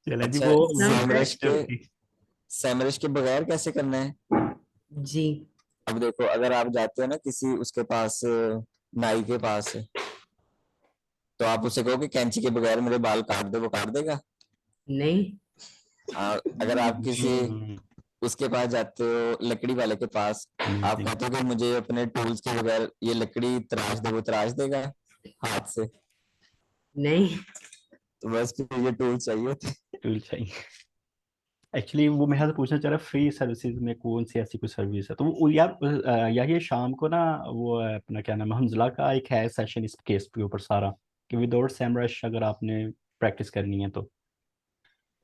चले जी,
अच्छा,
वो
समराश
चलती।
सैमरश के बगैर कैसे करना है।
जी
अब देखो, अगर आप जाते हो ना किसी उसके पास, नाई के पास, तो आप उससे कहो कि कैंची के बगैर मेरे बाल काट दे, वो काट देगा?
नहीं।
अगर आप किसी
हम्म,
उसके पास जाते हो, लकड़ी वाले के पास, आप
amazing.
कहते हो कि मुझे अपने टूल्स के बगैर ये लकड़ी तराश दे, वो तराश देगा हाथ से?
नहीं।
तो बस फिर ये टूल चाहिए थे।
टूल चाहिए। एक्चुअली वो मैं यहाँ से पूछना चाह रहा फ्री सर्विसेज में कौन सी ऐसी कोई सर्विस है, तो वो यार यार ये शाम को ना वो है अपना क्या नाम है हमजला का एक है सेशन इस केस के ऊपर सारा, कि विदाउट सैमरश अगर आपने प्रैक्टिस करनी है तो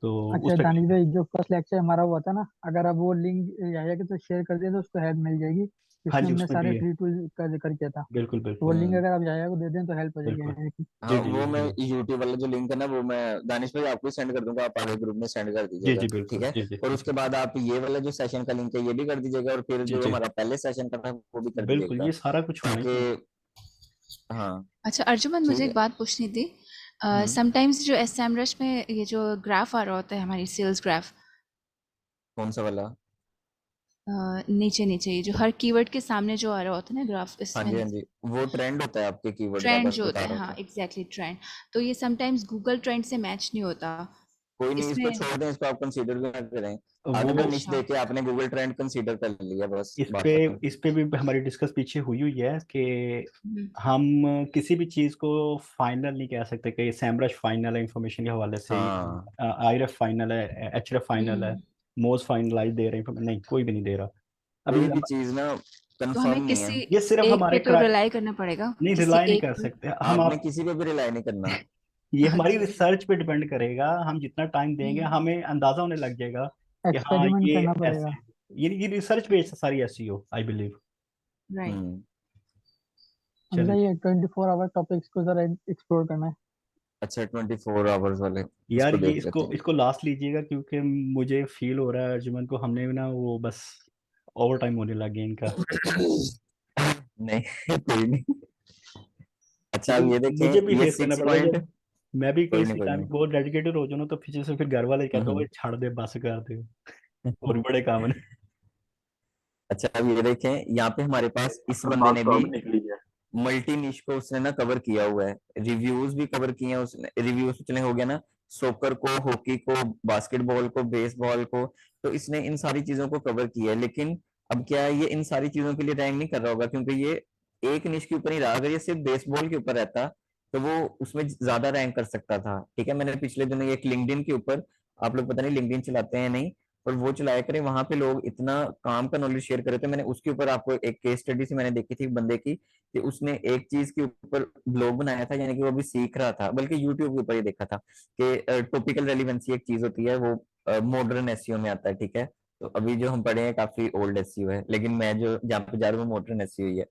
उस
अच्छा
पर।
दानिश भाई, जो फर्स्ट लेक्चर हमारा हुआ था ना, अगर आप वो लिंक याया के तो शेयर कर दें तो उसको हेल्प मिल जाएगी,
हाँ
जिसमें
जी
हमने
उसमें
सारे
भी है,
फ्री टूल का जिक्र किया था।
बिल्कुल
तो वो
बिल्कुल
लिंक अगर आप याया को दे दें तो हेल्प हो जाएगी
बिल्कुल।
याया की।
जी
हाँ,
जी
वो मैं
जी
यूट्यूब वाला जो लिंक है ना, वो मैं दानिश भाई आपको सेंड कर दूंगा, आप आगे ग्रुप में सेंड कर
जी
दीजिएगा,
जी
ठीक
बिल्कुल
है?
जी जी
और उसके बाद आप ये वाला जो सेशन का लिंक है ये भी कर दीजिएगा, और फिर
जी
जो
जी
हमारा पहले सेशन का था वो भी कर
बिल्कुल,
दीजिएगा,
ये सारा कुछ होना ही चाहिए।
ताकि हाँ,
अच्छा अर्जुमन, मुझे
ठीक
एक
है।
बात पूछनी थी।
हम्म।
समटाइम्स जो एसएमरश में ये जो ग्राफ आ रहा होता है हमारी सेल्स ग्राफ,
कौन सा वाला?
नीचे नीचे ये जो हर कीवर्ड के सामने जो आ रहा होता है ना ग्राफ,
हाँ
इसमें
जी, हाँ जी, वो ट्रेंड होता है आपके कीवर्ड का,
ट्रेंड
बस
जो होता
बता
है,
रहा
हाँ
था।
एग्जैक्टली ट्रेंड, तो ये समटाइम्स गूगल ट्रेंड से मैच नहीं होता
कोई नहीं, इसको
इसमें।
छोड़ दें, इसको आप कंसीडर भी ना करें।
वो
आर्टिकल निश
अच्छा।
देके आपने गूगल ट्रेंड कंसीडर कर लिया, बस बात खत्म।
इस पे भी हमारी डिस्कस पीछे हुई हुई है कि
हम्म,
हम किसी भी चीज को फाइनल नहीं कह सकते कि सैमरश फाइनल है इंफॉर्मेशन के हवाले से,
हाँ,
आईरेफ फाइनल है, एचरेफ फाइनल है,
हम्म।
मोज फाइनलाइज दे रहे हैं नहीं, कोई भी नहीं दे रहा अभी
कोई भी चीज ना
तो
कंफर्म
हमें
नहीं है।
किसी
ये सिर्फ
एक पे
हमारे
तो रिलाई करना पड़ेगा,
नहीं,
किसी
रिलाई नहीं
एक
कर
पे।
सकते हम
आपने
आप।
किसी पे भी रिलाई नहीं करना।
ये हमारी
अच्छा।
रिसर्च पे डिपेंड करेगा, हम जितना टाइम देंगे
हम्म।
हमें अंदाजा होने लग जाएगा कि हाँ
एक्सपेरिमेंट
ये
करना
ऐसे
पड़ेगा।
है। ये रिसर्च बेस्ड सारी एसईओ आई बिलीव।
राइट।
हम्म।
हमजा
चलिए,
ये 24 आवर टॉपिक्स को जरा एक्सप्लोर करना है।
अच्छा, 24 आवर्स वाले,
यार
इसको
ये
देख
इसको
लेते हैं।
इसको लास्ट लीजिएगा क्योंकि मुझे फील हो रहा है अर्जुमन को हमने ना वो बस ओवर टाइम होने लग गया इनका।
नहीं, कोई नहीं। अच्छा, अब
क्योंकि
ये
मुझे
देखें,
भी
ये
फेस करना
सिक्स
पड़ता है
पॉइंट
जब मैं भी
कोई नहीं,
किसी
कोई
टाइम
नहीं।
बहुत डेडिकेटेड हो जाऊँ ना, तो पीछे से फिर घर वाले कहते हो
हम्म।
छाड़ दे बस कर दे और बड़े काम ने।
अच्छा, अब ये देखें, यहाँ पे हमारे पास इस
आपके
बंदे
पास
ने
तो
भी
अभी निकली है।
मल्टी निश को उसने ना कवर किया हुआ है, रिव्यूज भी कवर किए हैं उसने, रिव्यूज इतने हो गया ना, सॉकर को, हॉकी को, बास्केटबॉल को, बेसबॉल को, तो इसने इन सारी चीजों को कवर किया है। लेकिन अब क्या है, ये इन सारी चीजों के लिए रैंक नहीं कर रहा होगा, क्योंकि ये एक निश के ऊपर नहीं रहा। अगर ये सिर्फ बेसबॉल के ऊपर रहता तो वो उसमें ज्यादा रैंक कर सकता था, ठीक है? मैंने पिछले दिनों एक लिंक्डइन के ऊपर, आप लोग पता नहीं लिंक्डइन चलाते हैं नहीं, पर वो चलाया करें, वहां पे लोग इतना काम का नॉलेज शेयर कर रहे थे। मैंने उसके ऊपर आपको एक केस स्टडी से मैंने देखी थी, एक बंदे की, कि उसने एक चीज के ऊपर ब्लॉग बनाया था, यानी कि वो अभी सीख रहा था, बल्कि यूट्यूब के ऊपर ही देखा था कि टॉपिकल रेलिवेंसी एक चीज होती है, वो मॉडर्न एसईओ में आता है, ठीक है? तो अभी जो हम पढ़े हैं काफी ओल्ड एसईओ है, लेकिन मैं जो जहाँ पे जा रहा हूँ वो मॉडर्न एसईओ ही है।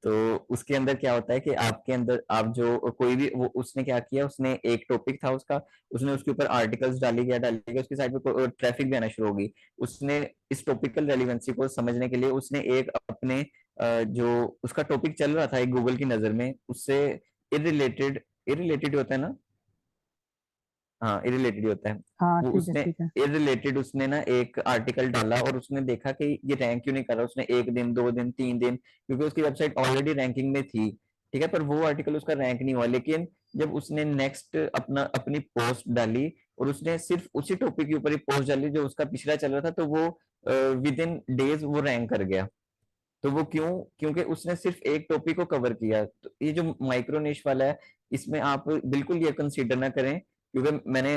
तो उसके अंदर क्या होता है कि आपके अंदर आप जो कोई भी, वो उसने क्या किया, उसने एक टॉपिक था उसका, उसने उसके ऊपर आर्टिकल्स डाली गया, उसकी साइड पे ट्रैफिक भी आना शुरू होगी। उसने इस टॉपिकल रेलिवेंसी को समझने के लिए उसने एक अपने जो उसका टॉपिक चल रहा था एक गूगल की नजर में, उससे इरिलेटेड, इरिलेटेड होता है ना, हाँ इरिलेटेड होता है,
हाँ
वो
ठीक है
उसने
ठीक है।
इरिलेटेड उसने ना एक आर्टिकल डाला, और उसने देखा कि ये रैंक क्यों नहीं कर रहा। उसने एक दिन, 2 दिन, 3 दिन, क्योंकि उसकी वेबसाइट ऑलरेडी रैंकिंग में थी, ठीक है, पर वो आर्टिकल उसका रैंक नहीं हुआ। लेकिन जब उसने नेक्स्ट अपनी पोस्ट डाली, और उसने सिर्फ उसी टॉपिक के ऊपर ही पोस्ट डाली जो उसका पिछला चल रहा था, तो वो विद इन डेज वो रैंक कर गया। तो वो क्यों? क्योंकि उसने सिर्फ एक टॉपिक को कवर किया। तो ये जो माइक्रो निश वाला है, इसमें आप बिल्कुल ये कंसीडर ना करें, क्योंकि मैंने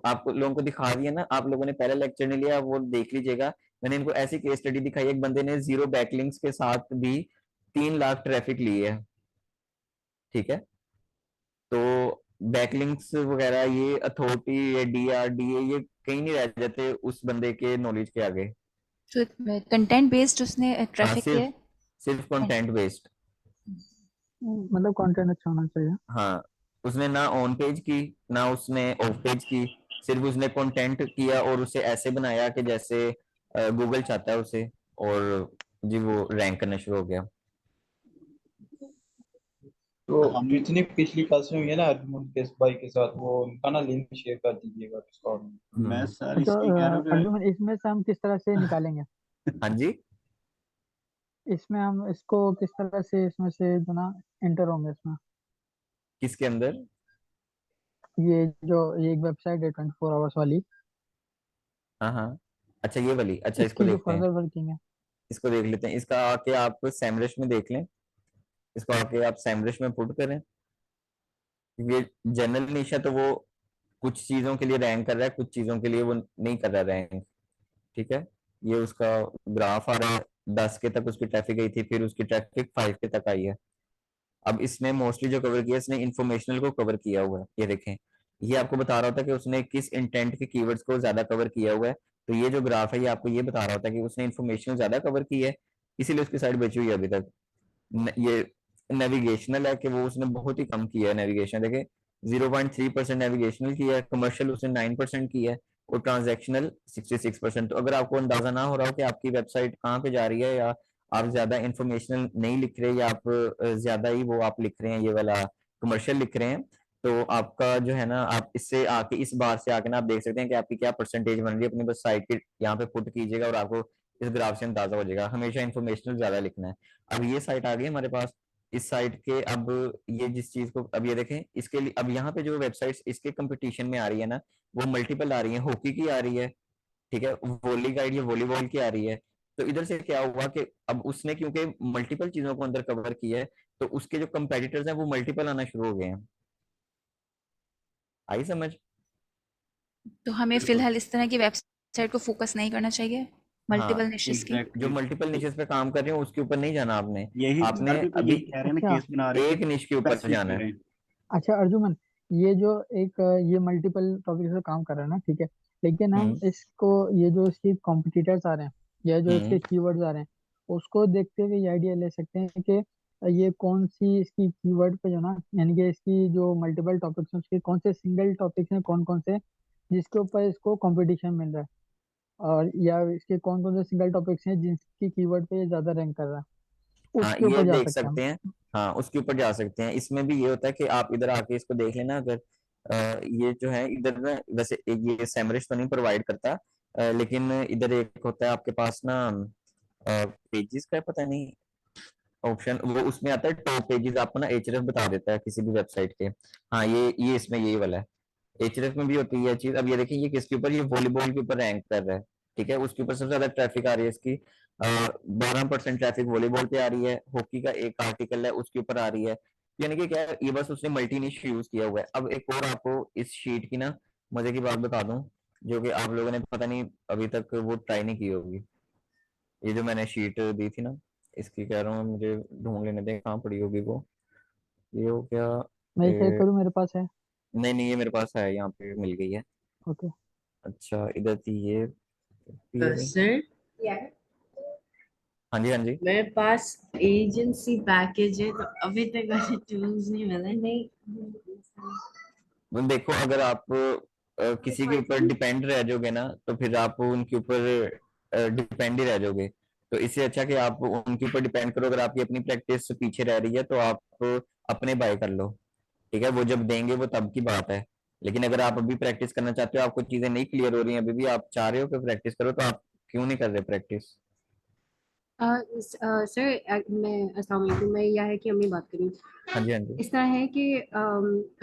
आपको लोगों को दिखा दिया ना, आप लोगों ने पहला लेक्चर नहीं लिया, वो देख लीजिएगा। मैंने इनको ऐसी केस स्टडी दिखाई, एक बंदे ने 0 बैकलिंक्स के साथ भी 3 लाख ट्रैफिक ली है, ठीक है? तो बैकलिंक्स वगैरह, ये अथॉरिटी, ये डीआरडीए, ये कहीं नहीं रह जाते उस बंदे के नॉलेज के आगे।
तो कंटेंट बेस्ड उसने
हाँ,
ट्रैफिक लिया
सिर्फ
है।
सिर्फ कंटेंट बेस्ड।
मतलब कंटेंट अच्छा होना चाहिए।
हाँ, उसने ना ऑन पेज की, ना उसने ऑफ पेज की, सिर्फ उसने कंटेंट किया, और उसे ऐसे बनाया कि जैसे गूगल चाहता है उसे, और जी वो रैंक करना शुरू हो गया।
तो जितनी पिछली क्लासें हुई है ना अर्जुन के भाई के साथ, वो उनका ना लिंक शेयर कर दीजिएगा डिस्कॉर्ड में।
मैं सर
अच्छा
इसलिए कह रहा हूँ
अर्जुन, इसमें से हम किस तरह से निकालेंगे?
हाँ जी,
इसमें हम इसको किस तरह से इसमें से जो ना एंटर होंगे इसमें?
किसके अंदर?
ये जो ये एक वेबसाइट है 24 आवर्स वाली,
हाँ हाँ, अच्छा ये वाली, अच्छा इसको
इसकी जो
देखते हैं,
फर्दर वर्किंग है।
इसको देख लेते हैं। इसका आके आप सैमरश में देख लें, इसको आके आप सैमरश में पुट करें। ये जनरल निश है तो वो कुछ चीजों के लिए रैंक कर रहा है, कुछ चीजों के लिए वो नहीं कर रहा रैंक, ठीक है। ये उसका ग्राफ आ रहा है, 10 के तक उसकी ट्रैफिक गई थी, फिर उसकी ट्रैफिक 5 के तक आई है। अब इसने मोस्टली जो कवर किया, इसने इंफॉर्मेशनल को कवर किया हुआ है, ये देखें। ये आपको बता रहा होता है कि उसने किस इंटेंट के कीवर्ड्स को ज्यादा कवर किया हुआ है। तो ये जो ग्राफ है ये आपको ये बता रहा होता है कि उसने इंफॉर्मेशनल ज्यादा कवर की है, इसीलिए उसकी साइड बची हुई है अभी तक। ये नेविगेशनल है कि वो उसने बहुत ही कम किया है नेविगेशन, देखे 0.3% नेविगेशनल किया है, कमर्शियल उसने 9% किया है, और ट्रांजैक्शनल 66%। तो अगर आपको अंदाजा ना हो रहा हो कि आपकी वेबसाइट कहाँ पे जा रही है, या आप ज्यादा इंफॉर्मेशनल नहीं लिख रहे, या आप ज्यादा ही वो आप लिख रहे हैं, ये वाला कमर्शियल लिख रहे हैं, तो आपका जो है ना, आप इससे आके इस बार से आके ना आप देख सकते हैं कि आपकी क्या परसेंटेज बन रही है। अपनी बस साइट के यहाँ पे पुट कीजिएगा और आपको इस ग्राफ से अंदाजा हो जाएगा। हमेशा इंफॉर्मेशनल ज्यादा लिखना है। अब ये साइट आ गई हमारे पास, इस साइट के अब ये जिस चीज को अब ये देखें, इसके लिए अब यहाँ पे जो वेबसाइट्स इसके कंपटीशन में आ रही है ना, वो मल्टीपल आ रही है, हॉकी की आ रही है, ठीक है, वॉली गाइड या वॉलीबॉल की आ रही है। तो इधर से क्या हुआ कि अब उसने क्योंकि मल्टीपल चीजों को अंदर कवर किया है, तो उसके जो कंपेटिटर्स हैं वो मल्टीपल आना शुरू हो गए हैं। आई समझ?
तो हमें
बिल्कुल।
फिलहाल इस तरह की वेबसाइट को फोकस नहीं करना चाहिए, मल्टीपल
हाँ,
निशेस की।
जो
एग्जैक्टली।
मल्टीपल निशेस पे काम कर रहे हो उसके ऊपर नहीं जाना आपने।
यही
आपने
अर्जुन तो
अभी
यही कह रहे हैं ना,
अच्छा
केस बना रहे हैं
एक
कि
निश के ऊपर
स्पेसिफिक
जाना है।
करें।
अच्छा अर्जुमन, ये जो एक ये मल्टीपल टॉपिक पे काम कर रहा है ना, ठीक है, लेकिन हम
हम्म
इसको ये जो इसके कॉम्पिटिटर्स आ रहे हैं या जो इसके
हम्म
कीवर्ड्स आ रहे हैं, उसको देखते हुए ये आइडिया ले सकते हैं कि ये कौन सी इसकी कीवर्ड पे जो ना, यानी कि इसकी जो मल्टीपल टॉपिक्स हैं उसके कौन से सिंगल टॉपिक्स हैं, कौन कौन से जिसके ऊपर इसको कंपटीशन मिल रहा है, और या इसके कौन कौन से सिंगल टॉपिक्स हैं जिसकी कीवर्ड पे ये ज्यादा रैंक कर रहा है,
हाँ,
उसके
ये
ऊपर जा
देख
सकते हैं हम।
सकते हैं। हाँ, उसके ऊपर जा सकते हैं। इसमें भी ये होता है कि आप इधर आके इसको देख लेना। अगर ये जो है इधर ना, वैसे ये सैमरिश तो नहीं प्रोवाइड करता, लेकिन इधर एक होता है आपके पास ना, पेजेस का पता नहीं ऑप्शन, वो उसमें आता है टॉप पेजेस, आपको ना एचरएफ बता देता है किसी भी वेबसाइट के। हाँ, ये इसमें यही वाला है, एचरएफ में भी होती है चीज। अब ये देखिए, ये किसके ऊपर, ये वॉलीबॉल के ऊपर रैंक कर रहा है, ठीक है। उसके ऊपर सबसे ज्यादा ट्रैफिक आ रही है इसकी, 12% ट्रैफिक वॉलीबॉल पे आ रही है। हॉकी का एक आर्टिकल है उसके ऊपर आ रही है। यानी कि क्या है, ये बस उसने मल्टी निश यूज किया हुआ है। अब एक और आपको इस शीट की ना मजे की बात बता दूं, जो कि आप लोगों ने पता नहीं अभी तक वो ट्राई नहीं की होगी। ये जो मैंने शीट दी थी ना, इसकी कह रहा हूँ, मुझे ढूंढ लेने दें कहाँ पड़ी होगी वो। ये हो गया,
मैं चेक
ए,
करूँ, मेरे पास है।
नहीं नहीं, ये मेरे पास है, यहाँ पे मिल गई है।
ओके।
अच्छा, इधर थी ये रही।
सर,
हाँ जी हाँ जी।
मेरे पास एजेंसी पैकेज है तो अभी तक मुझे टूल्स नहीं मिले। नहीं,
वो देखो, अगर आप किसी के ऊपर डिपेंड रह जाओगे ना, तो फिर आप उनके ऊपर डिपेंड ही रह जाओगे। तो इससे अच्छा कि आप उनके ऊपर डिपेंड करो। अगर आपकी अपनी प्रैक्टिस पीछे रह रही है तो आप अपने बाय कर लो, ठीक है। वो जब देंगे वो तब की बात है। लेकिन अगर आप अभी प्रैक्टिस करना चाहते हो, आपको चीजें नहीं क्लियर हो रही हैं, अभी भी आप चाह रहे हो कि प्रैक्टिस करो, तो आप क्यों नहीं कर रहे प्रैक्टिस?
सर, मैं अस्सलाम वालेकुम, मैं यह है कि अम्मी बात करी।
हाँ जी हाँ जी।
इस तरह है कि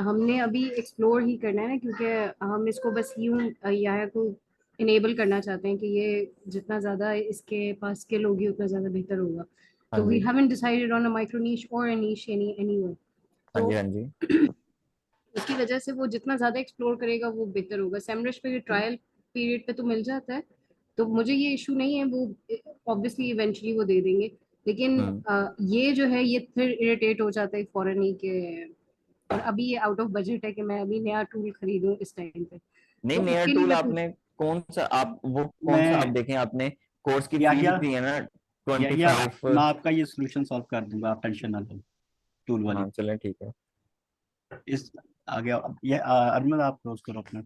हमने अभी एक्सप्लोर ही करना है ना, क्योंकि हम इसको बस यूं यह को इनेबल करना चाहते हैं कि ये जितना ज़्यादा इसके पास स्किल होगी उतना ज़्यादा बेहतर होगा।
हाँ
तो वी
जी
haven't decided on a micro niche और अ नीश एनीवे।
हाँ
तो
जी हाँ जी।
उसकी वजह से वो जितना ज़्यादा एक्सप्लोर करेगा वो बेहतर होगा। सेमरश पे ट्रायल पीरियड पे तो मिल जाता है, तो मुझे ये इशू नहीं है। वो ऑब्वियसली इवेंचुअली वो दे देंगे, लेकिन
हम्म
ये जो है ये फिर इरिटेट हो जाता है फॉरन ही के। और अभी ये आउट ऑफ बजट है कि मैं अभी नया टूल खरीदूं इस टाइम पे,
नहीं,
तो
नया
उसके लिए
टूल
मैं पूछ।
आपने कौन सा, आप वो कौन सा आप
मैं
देखें, आपने कोर्स की फीस
या
दी है ना,
या
25।
मैं आपका ये सोल्यूशन सॉल्व कर दूंगा, आप टेंशन ना लो, टूल वाली।
हाँ चलें, ठीक है।
इस आगे ये अरमान, आप क्लोज करो अपना।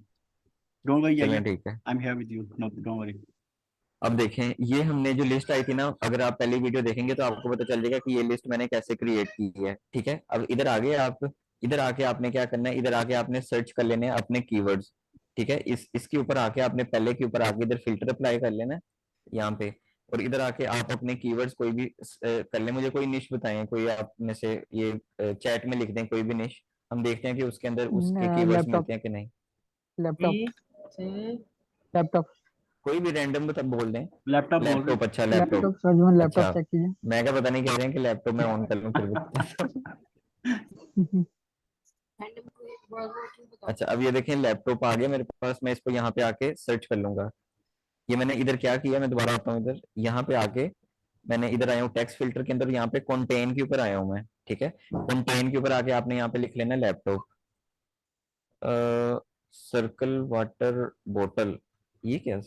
डोंट वरी,
चलें,
आई
ठीक है।
Am here with you, no don't worry.
अब देखें, ये हमने जो लिस्ट आई थी ना, अगर आप पहली वीडियो देखेंगे तो आपको पता चल जाएगा कि ये लिस्ट मैंने कैसे क्रिएट की है, ठीक है। अब इधर आगे आप, इधर आके आपने क्या करना है, इधर आके आपने सर्च कर लेने हैं अपने कीवर्ड्स, ठीक है। इसके ऊपर आके आपने पहले के ऊपर आके इधर फिल्टर अप्लाई कर लेना है यहाँ पे। और इधर आके आप अपने कीवर्ड्स कोई भी कर लें। मुझे कोई निश बताएं, कोई आप में से ये चैट में लिख दें कोई भी निश, हम देखते हैं कि उसके अंदर उसके कीवर्ड्स
लैपटॉप
मिलते हैं कि नहीं।
लैपटॉप
ए से
लैपटॉप
कोई भी रैंडम मतलब बोल दें।
लैपटॉप बोल रहे
लैपटॉप, अच्छा लैपटॉप।
लैपटॉप सरजुमन लैपटॉप
अच्छा,
चेक कीजिए।
मैं क्या पता नहीं कह रहे हैं कि लैपटॉप में ऑन कर लूं फिर भी
रैंडम को वर्ड क्यों बताओ।
अच्छा, अब ये देखें लैपटॉप आ गया मेरे पास, मैं इसको यहाँ पे आके सर्च कर लूंगा। ये मैंने इधर क्या किया, मैं दोबारा आता हूँ इधर, यहाँ पे आके मैंने इधर आया हूँ टेक्स्ट फिल्टर के अंदर, यहाँ पे कंटेन के ऊपर आया हूँ मैं, ठीक है। कंटेन के ऊपर आके आपने यहाँ पे लिख लेना लैपटॉप, सर्कल वाटर बोतल, ये क्या है?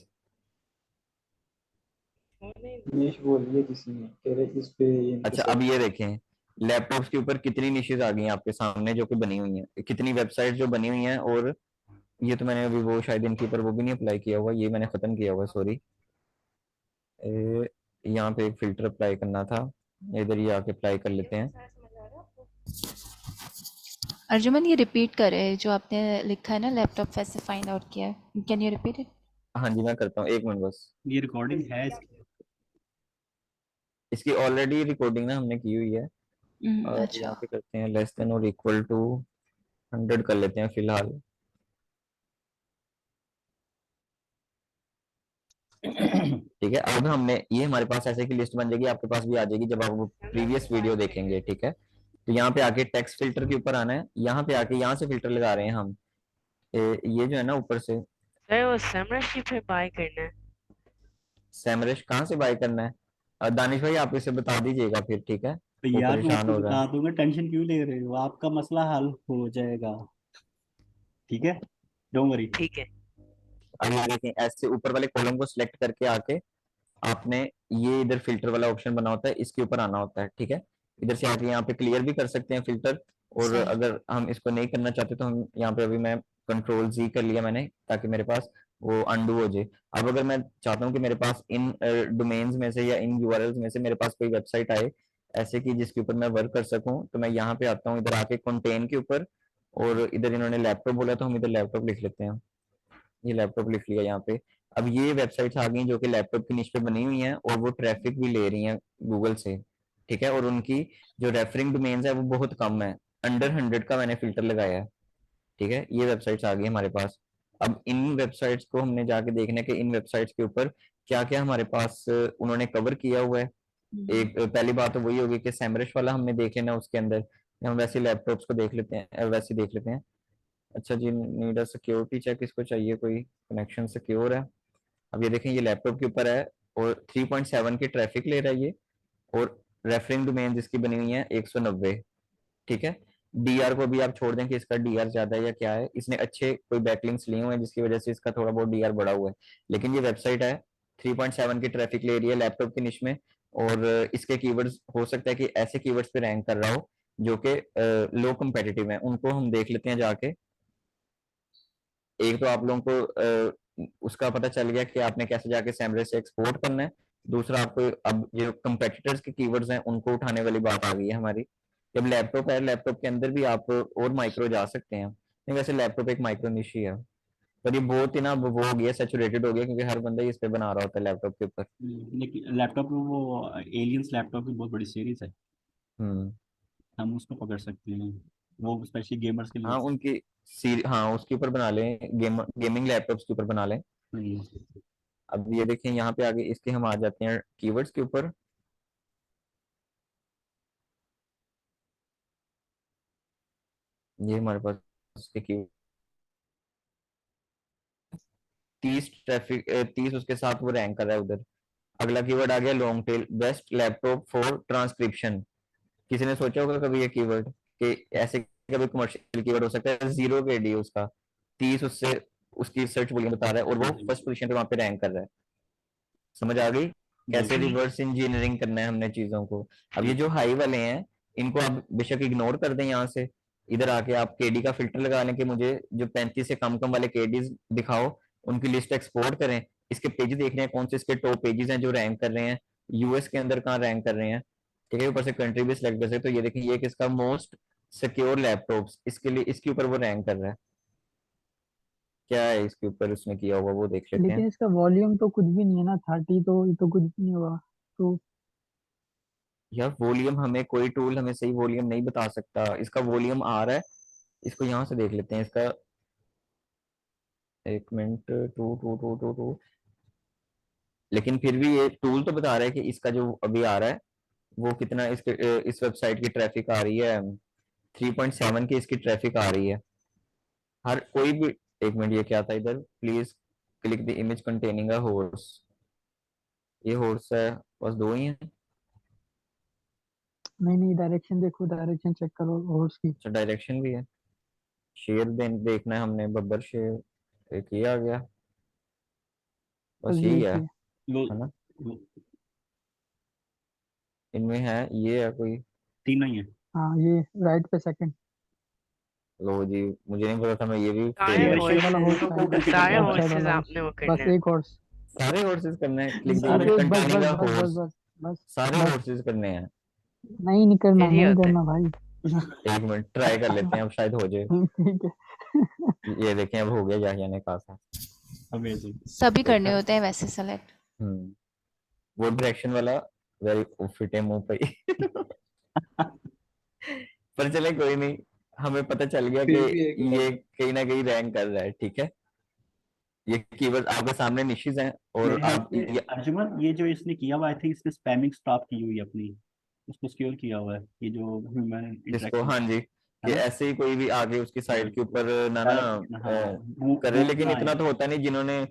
निश बोलिए किसी ने कह रहे इस पे इनके
अच्छा, अब
साथ।
ये देखें लैपटॉप्स के ऊपर कितनी निशेज आ गई हैं आपके सामने जो कि बनी हुई हैं, कितनी वेबसाइट जो बनी हुई हैं। और ये तो मैंने अभी वो शायद इनके ऊपर वो भी नहीं अप्लाई किया हुआ, ये मैंने खत्म किया हुआ, सॉरी। यहाँ पे एक फिल्टर अप्लाई करना था, इधर ये आके अप्लाई कर लेते हैं।
अर्जुमन ये रिपीट करे जो आपने लिखा है ना, लैपटॉप कैसे फाइंड आउट किया है, कैन यू रिपीट इट?
हाँ जी, मैं करता हूँ, एक मिनट बस।
ये रिकॉर्डिंग है इसकी।
इसकी ऑलरेडी रिकॉर्डिंग ना हमने की हुई है। और
अच्छा।
यहाँ पे करते हैं लेस देन और इक्वल टू 100 कर लेते हैं फिलहाल। ठीक है, अब हमने ये हमारे पास ऐसे की लिस्ट बन जाएगी, आपके पास भी आ जाएगी जब आप वो प्रीवियस वीडियो देखेंगे, ठीक है। तो यहाँ पे आके टेक्स्ट फिल्टर के ऊपर आना है, यहाँ पे आके यहाँ से फिल्टर लगा रहे हैं हम। ये जो है ना ऊपर से
सर वो समरशिप पे बाय करना है।
सैमरश कहाँ से बाय करना है? दानिश भाई आप इसे बता दीजिएगा फिर, ठीक है।
तो
वो
यार मैं
परेशान
आपको
हो रहा है।
बता दूंगा, टेंशन क्यों ले रहे हो, आपका मसला हल हो जाएगा, ठीक है, डोंट वरी।
ठीक है।
अब ये देखें ऐसे ऊपर वाले कॉलम को सिलेक्ट करके आके आपने ये इधर फिल्टर वाला ऑप्शन बना होता है, इसके ऊपर आना होता है, ठीक है। इधर से आके यहाँ पे क्लियर भी कर सकते हैं फिल्टर, और
सही।
अगर हम इसको नहीं करना चाहते तो हम यहाँ पे, अभी मैं कंट्रोल जी कर लिया मैंने ताकि मेरे पास वो अंडू हो जाए। अब अगर मैं चाहता हूँ कि मेरे पास इन डोमेन्स में से या इन यूआरएल्स में से मेरे पास कोई वेबसाइट आए ऐसे कि जिसके ऊपर मैं वर्क कर सकूं, तो मैं यहाँ पे आता हूँ इधर आके कंटेन के ऊपर, और इधर इन्होंने लैपटॉप बोला तो हम इधर लैपटॉप लिख लेते हैं। ये लैपटॉप लिख लिया यहाँ पे। अब ये वेबसाइट्स आ गई जो कि लैपटॉप की निश पे बनी हुई हैं और वो ट्रैफिक भी ले रही हैं गूगल से, ठीक है। और उनकी जो रेफरिंग डोमेन्स है वो बहुत कम है, अंडर 100 का मैंने फिल्टर लगाया है, ठीक है। ये वेबसाइट्स आ गई हमारे पास। अब इन वेबसाइट्स को हमने जाके देखना है कि इन वेबसाइट्स के ऊपर क्या क्या हमारे पास उन्होंने कवर किया हुआ है। एक पहली बात तो वही होगी कि सैमरश वाला हमने देख लेना उसके अंदर, हम वैसे लैपटॉप्स को देख लेते हैं, वैसे देख लेते हैं। अच्छा जी, नीड अ सिक्योरिटी चेक, इसको चाहिए कोई कनेक्शन सिक्योर है। अब ये देखें ये लैपटॉप के ऊपर है और 3.7 की ट्रैफिक ले रहा है ये, और रेफरिंग डोमेन जिसकी बनी हुई है 190, ठीक है। डीआर को भी आप छोड़ दें कि इसका डीआर ज्यादा है या क्या है, इसने अच्छे कोई बैकलिंक्स लिए हुए हैं जिसकी वजह से इसका थोड़ा बहुत डीआर बढ़ा हुआ है, लेकिन ये वेबसाइट है 3.7 की ट्रैफिक ले रही है लैपटॉप की निश में। और इसके कीवर्ड्स हो सकता है कि ऐसे कीवर्ड्स पे रैंक कर रहा हो जो कि लो कम्पेटिटिव है, उनको हम देख लेते हैं जाके। एक तो आप लोगों को उसका पता चल गया कि आपने कैसे जाके सैमरे से एक्सपोर्ट करना है। दूसरा आपको अब जो कंपेटिटर्स के कीवर्ड्स हैं उनको उठाने वाली बात आ गई है हमारी। जब लैपटॉप है, लैपटॉप के अंदर भी आप और माइक्रो जा सकते हैं, नहीं वैसे लैपटॉप एक माइक्रो निश ही है, पर ये बहुत ही ना वो हो गया, सैचुरेटेड हो गया, क्योंकि हर बंदा ही इस पे बना रहा होता है लैपटॉप के ऊपर।
लेकिन लैपटॉप में वो एलियंस लैपटॉप की बहुत बड़ी सीरीज है,
हम्म।
हम उसको पकड़ सकते हैं, वो स्पेशली गेमर्स के लिए।
हाँ उनकी हाँ उसके ऊपर बना लें, गेमिंग लैपटॉप्स के ऊपर बना लें।
हम्म।
अब ये देखें यहाँ पे आगे इसके हम आ जाते हैं कीवर्ड्स के ऊपर। ये हमारे पास इसके कीवर्ड 30 ट्रैफिक 30 उसके साथ वो रैंक कर रहा है उधर। अगला कीवर्ड आ गया long tail, best laptop for transcription. किसी ने सोचा होगा कभी ये कीवर्ड कि ऐसे कभी कमर्शियल कीवर्ड हो सकता है, 0 के डी उसका 30 उससे उसकी सर्च वॉल्यूम बता रहा है और वो फर्स्ट पोजीशन पे वहां पे रैंक कर रहा है। समझ आ गई कैसे
बिल्कुल।
रिवर्स इंजीनियरिंग करना है हमने चीजों को। अब ये जो हाई वाले हैं इनको आप बेशक इग्नोर कर दें, यहाँ से इधर आके आप केडी का फिल्टर लगा लें कि मुझे जो 35 से कम कम वाले केडीज दिखाओ, उनकी लिस्ट एक्सपोर्ट करें। इसके पेज देखने हैं कौन से इसके टॉप पेजेस हैं जो रैंक कर रहे हैं, यूएस के अंदर कहाँ रैंक कर रहे हैं, ठीक है। ऊपर से कंट्री भी सिलेक्ट कर सकते। तो ये देखिए ये किसका मोस्ट सिक्योर लैपटॉप्स, इसके लिए इसके ऊपर वो रैंक कर रहा है। क्या है इसके ऊपर उसने किया होगा वो देख लेते हैं।
लेकिन इसका वॉल्यूम तो कुछ भी नहीं है ना, 30, तो ये तो कुछ भी नहीं हुआ। तो
यार वॉल्यूम हमें कोई टूल हमें सही वॉल्यूम नहीं बता सकता, इसका वॉल्यूम आ रहा है इसको यहाँ से देख लेते हैं इसका, एक मिनट, टू, लेकिन फिर भी ये टूल तो बता रहा है कि इसका जो अभी आ रहा है वो कितना, इसके इस वेबसाइट की ट्रैफिक आ रही है 3.7 की इसकी ट्रैफिक आ रही है हर कोई भी। एक मिनट, ये क्या था इधर, please click the image containing a horse, ये हॉर्स है, बस दो ही है।
नहीं, डायरेक्शन देखो, डायरेक्शन चेक करो हॉर्स की।
अच्छा, डायरेक्शन भी है, शेर देखना है हमने, बब्बर शेर, एक ये आ गया, बस
बस
यही
ये
है
की है।
वो
है ना?
वो
इनमें है, ये है कोई,
तीनों ही है।
हाँ, ये राइट पे सेकंड।
लो जी, मुझे नहीं पता था, मैं ये भी
सारे
फेल
ये
है।
ये वाला हॉर्स
इसको
राइट,
कैसे
सारे
करना है?
लेफ्ट साइड
हॉर्सेस
वाला हॉर्स।
आपने वो
बस
करने हैं।
एक हॉर्स।
सारे हॉर्सेस करने हैं, क्लिक द
बस
इमेज
एक, बस
कंटेनिंग
बस
अ
बस बस
हॉर्स,
बस बस
सारे
बस।
हॉर्सेस करने हैं।
नहीं करना,
यही
नहीं
होता है।
करना भाई।
एक मिनट ट्राई कर लेते हैं, अब शायद हो जाए।
ठीक है।
ये देखें, अब हो गया याहिया ने कहा था,
अमेजिंग।
सभी करने
देखा।
होते हैं वैसे सेलेक्ट।
वो डायरेक्शन वाला वेरी फिट है मुंह पे ही। पर चले कोई नहीं, हमें पता चल गया कि
फिर भी एक
ये
लेवल।
कहीं ना कहीं रैंक कर रहा है, ठीक है। ये कीवर्ड आपके सामने निश्चित हैं, और
मेरे ख्याल
आप
से अर्जुमन, ये जो इसने किया हुआ, आई थिंक इसने स्पैमिंग स्टॉप की हुई है अपनी, उसको सिक्योर किया हुआ है, ये जो ह्यूमन
इसको,
इंटरेक्शन
हाँ जी,
है
कि
ना।
ऐसे ही कोई भी आगे उसकी साइड के ऊपर ना ना
डायरेक्ट हाँ,
करे,
मूव
लेकिन
ना
इतना
आए।
तो होता नहीं, जिन्होंने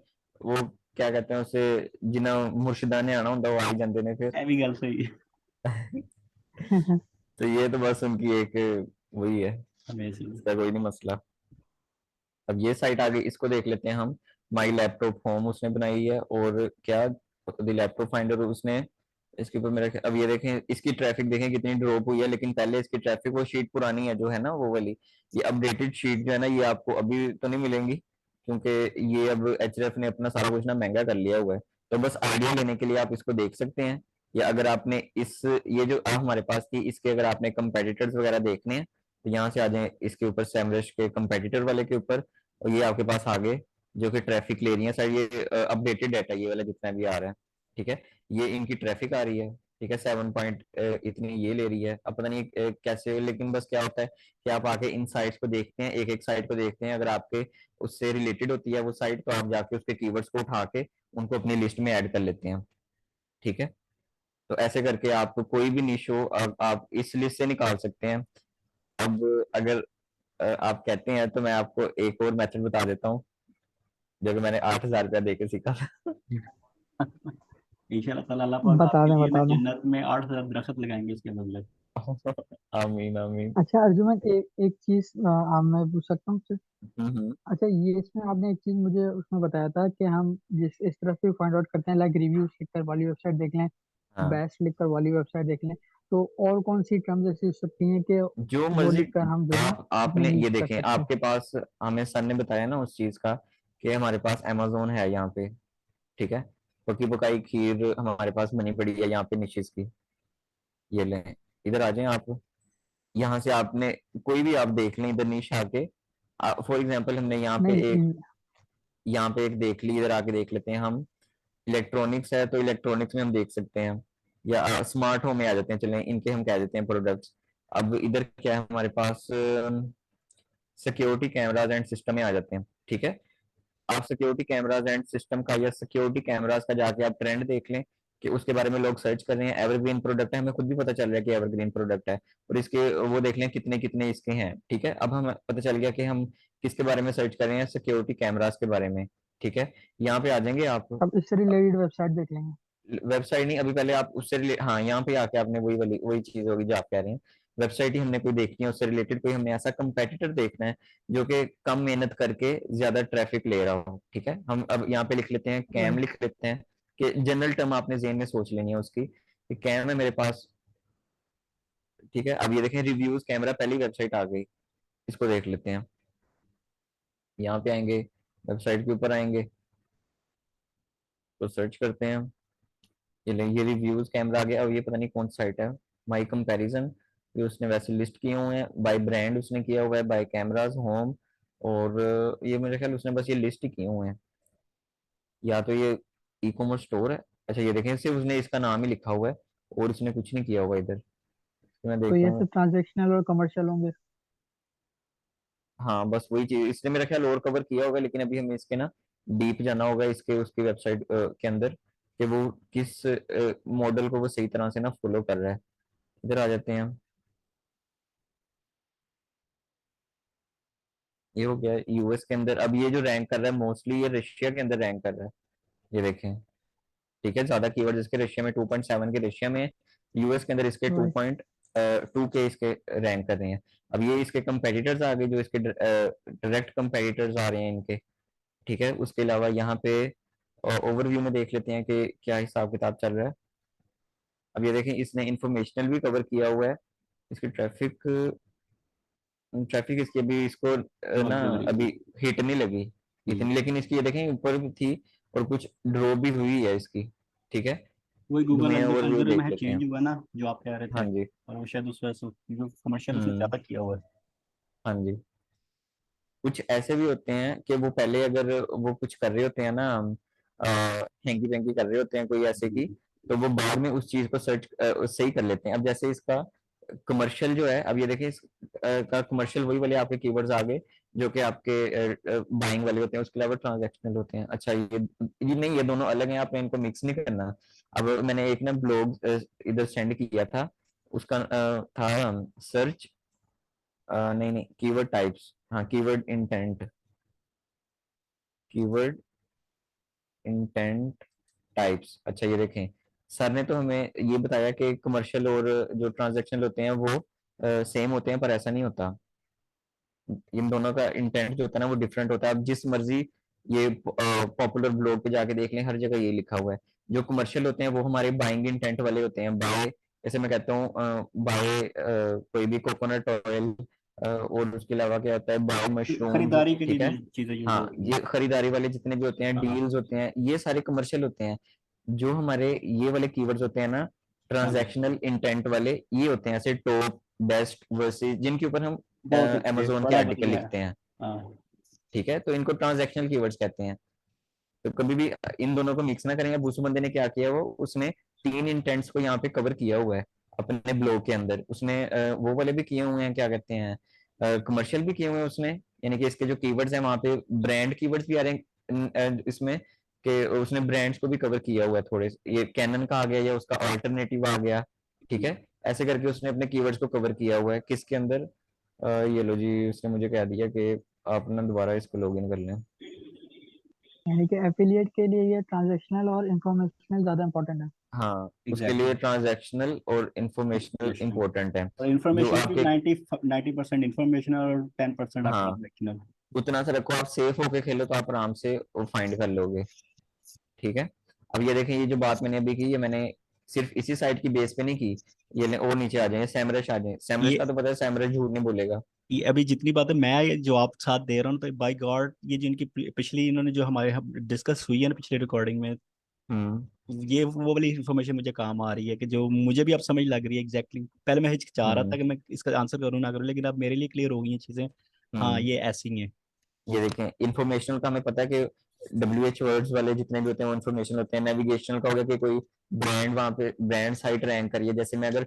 वो क्या कहते हैं उसे, जिन्हें मुर्शिदा ने आना होता वो आ ही जाते ने फिर।
है भी गल सही है।
तो ये तो बस उनकी एक वही है,
अमेजिंग।
इसका कोई नहीं मसला। अब ये साइट आ गई, इसको देख लेते हैं हम। माई लैपटॉप होम उसने बनाई है, और क्या द लैपटॉप फाइंडर उसने, इसके ऊपर मेरा अब ये देखें, इसकी ट्रैफिक देखें कितनी ड्रॉप हुई है, लेकिन पहले इसकी ट्रैफिक, वो शीट पुरानी है जो है ना वो वाली, ये अपडेटेड शीट जो है ना, ये आपको अभी तो नहीं मिलेंगी, क्योंकि ये अब एचएफ ने अपना सारा कुछ ना महंगा कर लिया हुआ है। तो बस आइडिया लेने के लिए आप इसको देख सकते हैं, या अगर आपने इस, ये जो हमारे पास थी, इसके अगर आपने कंपेटिटर्स वगैरह देखने हैं तो यहाँ से आ जाए इसके ऊपर, सैमरश के कंपेटिटर वाले के ऊपर, और ये आपके पास आगे जो कि ट्रैफिक ले रही है सर, ये अपडेटेड डाटा ये वाला जितना भी आ रहा है, ठीक है। ये इनकी ट्रैफिक आ रही है, ठीक है, 7 पॉइंट इतनी ये ले रही है, अब पता नहीं कैसे, लेकिन बस क्या होता है कि आप आके इन साइट्स को देखते हैं, एक एक साइट को देखते हैं, अगर आपके उससे रिलेटेड होती है वो साइट, तो आप जाके उसके कीवर्ड्स को उठा के उनको अपनी लिस्ट में ऐड कर लेते हैं, ठीक है। तो ऐसे करके आप कोई भी निश हो आप इस लिस्ट से निकाल सकते हैं। अब अगर आप कहते हैं तो मैं आपको एक और मेथड बता देता हूँ, जो कि मैंने 8,000 रुपया दे के सीखा था।
इंशाल्लाह ताला अल्लाह पाक
बता
आपके
दें,
लिए ना
बता दें।
जन्नत में 8,000 दरख्त लगाएंगे इसके बदले।
आमीन आमीन।
अच्छा अर्जुमन, एक एक चीज मैं पूछ सकता हूँ आपसे?
हम्म।
अच्छा, ये इसमें आपने एक चीज मुझे उसमें बताया था कि हम जिस इस तरह से फाइंड आउट करते हैं, लाइक रिव्यूज लिखकर वाली वेबसाइट देख लें,
हाँ,
बेस्ट लिखकर वाली वेबसाइट देख लें, तो और कौन सी टर्म्स ऐसी हो सकती हैं कि
जो
वो
मर्जी
लिखकर हम जो है अपनी
आपने ये
नीश कर
देखें,
सकते हैं?
आपके पास, हमें सर ने बताया ना उस चीज का, कि हमारे पास अमेजोन है यहाँ पे, ठीक है, पकी पकाई खीर हमारे पास बनी पड़ी है यहाँ पे निशिस की, ये लें, इधर आ जाएं आप, यहाँ से आपने कोई भी आप देख लें इधर नीश आके, फॉर एग्जांपल हमने
नहीं,
यहाँ पे एक देख ली, इधर आके देख लेते हैं हम, इलेक्ट्रॉनिक्स है तो इलेक्ट्रॉनिक्स में हम देख सकते हैं, या स्मार्ट होम में आ जाते हैं, चलें इनके हम कह देते हैं प्रोडक्ट्स। अब इधर क्या है हमारे पास, सिक्योरिटी कैमराज एंड सिस्टम में आ जाते हैं, ठीक है। आप सिक्योरिटी कैमराज एंड सिस्टम का या सिक्योरिटी कैमराज का जाके आप ट्रेंड देख लें कि उसके बारे में लोग सर्च कर रहे हैं, एवरग्रीन प्रोडक्ट है, हमें खुद भी पता चल रहा है कि एवरग्रीन प्रोडक्ट है, और इसके वो देख लें कितने कितने इसके हैं, ठीक है। अब हमें पता चल गया कि हम किसके बारे में सर्च कर रहे हैं, सिक्योरिटी कैमराज के बारे में, ठीक है। यहाँ पे आ जाएंगे आप,
अब इससे रिलेटेड वेबसाइट देख लेंगे।
वेबसाइट नहीं, अभी पहले आप उससे हाँ, यहाँ पे आके आपने वही चीज होगी जो आप कह रहे हैं, वेबसाइट ही हमने कोई देखनी है, उससे रिलेटेड कोई हमने ऐसा कंपेटिटर देखना है जो कि कम मेहनत करके ज्यादा ट्रैफिक ले रहा हो, ठीक है। हम अब यहाँ पे लिख लेते हैं कैम,
राइट।
लिख लेते हैं, कि जनरल टर्म आपने जेन में सोच लेनी है उसकी, कि कैम है मेरे पास, ठीक है। अब ये देखें, रिव्यूज कैमरा पहली वेबसाइट आ गई, इसको देख लेते हैं, यहाँ पे आएंगे, वेबसाइट के ऊपर आएंगे, तो सर्च करते हैं, ये रिव्यूज कैमरा आ गया, और ये पता नहीं कौन सा साइट है, माई कंपैरिजन, ये उसने वैसे लिस्ट किए हुए हैं, बाय ब्रांड उसने किया हुआ है, बाय कैमराज होम, और ये मेरे ख्याल उसने बस ये लिस्ट ही किए हुए हैं, या तो ये ई कॉमर्स स्टोर है। अच्छा ये देखें, सिर्फ उसने इसका नाम ही लिखा हुआ है, और इसने कुछ नहीं किया हुआ इधर, तो मैं
तो
देखता
ये
हूँ।
सब ट्रांजेक्शनल और कमर्शियल होंगे।
हाँ बस वही चीज, इसने मेरा ख्याल और कवर किया होगा, लेकिन अभी हमें इसके ना डीप जाना होगा इसके उसकी वेबसाइट के अंदर कि वो किस मॉडल को वो सही तरह से ना फॉलो कर रहा है। इधर आ जाते हैं हम। ये हो गया यूएस के अंदर। अब ये जो रैंक कर रहा है मोस्टली ये रशिया के अंदर रैंक कर रहा है, ये देखें। ठीक है, ज्यादा कीवर्ड इसके रशिया में 2.7 के रशिया में, यूएस के अंदर इसके
राइट
2.2 के इसके रैंक कर रहे हैं। अब ये इसके कंपेटिटर्स आ गए जो इसके डायरेक्ट कंपेटिटर्स आ रहे हैं इनके। ठीक है, उसके अलावा यहाँ पे ओवरव्यू में देख लेते हैं कि क्या हिसाब किताब चल रहा है। अब ये देखें इसने इंफॉर्मेशनल भी कवर किया हुआ है। इसकी ट्रैफिक ट्रैफिक इसकी अभी इसको
बहुत
ना
जल्दी
अभी हिट नहीं लगी इतनी, लेकिन इसकी ये देखें ऊपर भी थी और कुछ ड्रॉप भी हुई है इसकी। ठीक है,
वही गूगल
मैं ओवरव्यू
एल्गोरिथम
देख
में
लेते
चेंज
हैं।
हुआ ना जो आप कह रहे
हाँ
थे,
जी।
और वो शायद उस वजह से जो कमर्शियल उसने
हम्म।
ज्यादा किया हुआ है।
हाँ जी। कुछ ऐसे भी होते हैं कि वो पहले अगर वो कुछ कर रहे होते हैं ना, हैंकी पैंकी कर रहे होते हैं कोई ऐसे की, तो वो बाद में उस चीज को सर्च सही कर लेते हैं। अब जैसे इसका कमर्शियल जो है, अब ये देखिए इस का कमर्शियल वही वाले आपके कीवर्ड्स आ गए जो कि आपके बाइंग वाले होते हैं, उसके अलावा ट्रांजैक्शनल होते हैं। अच्छा ये नहीं, ये दोनों अलग हैं, आपने इनको मिक्स नहीं करना। अब मैंने एक ना ब्लॉग इधर सेंड किया था, उसका था सर्च नहीं नहीं कीवर्ड टाइप्स, हाँ कीवर्ड इंटेंट टाइप्स। अच्छा ये देखें, सर ने तो हमें ये बताया कि कमर्शियल और जो ट्रांजैक्शनल होते हैं वो सेम होते हैं, पर ऐसा नहीं होता। इन दोनों का इंटेंट जो होता है ना वो डिफरेंट होता है। अब जिस मर्जी ये पॉपुलर ब्लॉग पे जाके देख लें, हर जगह ये लिखा हुआ है। जो कमर्शियल होते हैं वो हमारे बाइंग इंटेंट वाले होते हैं। बाय, जैसे मैं कहता हूँ बाय कोई भी कोकोनट ऑयल, और उसके अलावा क्या होता है बाय मशरूम्स।
खरीदारी के लिए
ठीक है,
जो चीजें यूज
हाँ
होती
ये खरीदारी वाले जितने भी होते हैं,
हैं। हाँ
डील्स होते हैं, ये सारे कमर्शियल होते हैं। जो हमारे ये वाले कीवर्ड्स होते हैं ना
ट्रांजैक्शन
ट्रांजैक्शनल इंटेंट वाले, ये होते हैं ऐसे टॉप, बेस्ट, वर्सेस, जिनके ऊपर हम
बहुत अच्छे,
अमेजोन के
बड़ा
आर्टिकल
बढ़िया है।
लिखते हैं।
हाँ
ठीक है, तो इनको ट्रांजैक्शनल कीवर्ड्स कहते हैं। तो कभी भी इन दोनों को मिक्स ना करेंगे। भूसू बंदे ने क्या किया, वो उसने 3 इंटेंट्स को यहाँ पे कवर किया हुआ है अपने ब्लॉग के अंदर। उसने वो वाले भी किए हुए हैं, क्या कहते हैं, कमर्शियल भी किए हुए हैं उसने, यानी कि इसके जो कीवर्ड्स हैं वहां पे ब्रांड कीवर्ड्स भी आ रहे हैं इसमें, कि उसने ब्रांड्स को भी कवर किया हुआ है थोड़े। ये कैनन का आ गया या उसका अल्टरनेटिव आ गया। ठीक है, ऐसे करके उसने अपने कीवर्ड्स को कवर किया हुआ है। किसके अंदर, ये लो जी, उसने मुझे कह दिया कि आप ना दोबारा इसको लॉगिन कर लें।
यानी कि एफिलिएट के लिए ये ट्रांजैक्शनल और इंफॉर्मेशनल ज्यादा इंपॉर्टेंट है।
हाँ उसके
एग्जैक्टली।
लिए ट्रांजैक्शनल और इंफॉर्मेशनल इंपॉर्टेंट है।
और
जो
इंफॉर्मेशन की
आपके
90% इंफॉर्मेशनल और 10% आप
हाँ
ट्रांजैक्शनल।
उतना सा रखो, आप सेफ होके खेलो तो आप आराम से फाइंड कर लोगे। ठीक है, अब ये देखें, ये जो बात मैंने अभी की, ये मैंने सिर्फ इसी साइट की बेस पे नहीं की। और नीचे आ जाए सैमरश, आ जाए सैमरश
ये
का तो पता है, सैमरश झूठ नहीं बोलेगा।
अभी जितनी बातें मैं ये जवाब साथ दे रहा हूँ, तो बाय गॉड ये जिनकी पिछली इन्होंने जो हमारे डिस्कस हुई है ना पिछले रिकॉर्डिंग में,
हम्म
ये वो वाली इन्फॉर्मेशन मुझे काम आ रही है कि जो मुझे भी अब समझ लग रही है एग्जैक्टली। पहले मैं हिचकिचा रहा था
हम्म
कि मैं इसका आंसर करूँ ना करूँ, लेकिन अब मेरे लिए क्लियर हो गई हैं चीजें। हाँ
हम्म
ये ऐसी ही है।
ये देखें, इंफॉर्मेशनल का हमें पता है कि WH वर्ड्स वाले जितने भी होते हैं वो इंफॉर्मेशन होते हैं। नेविगेशनल का हो गया कि कोई ब्रांड, वहां पे ब्रांड साइट रैंक करिए। जैसे मैं अगर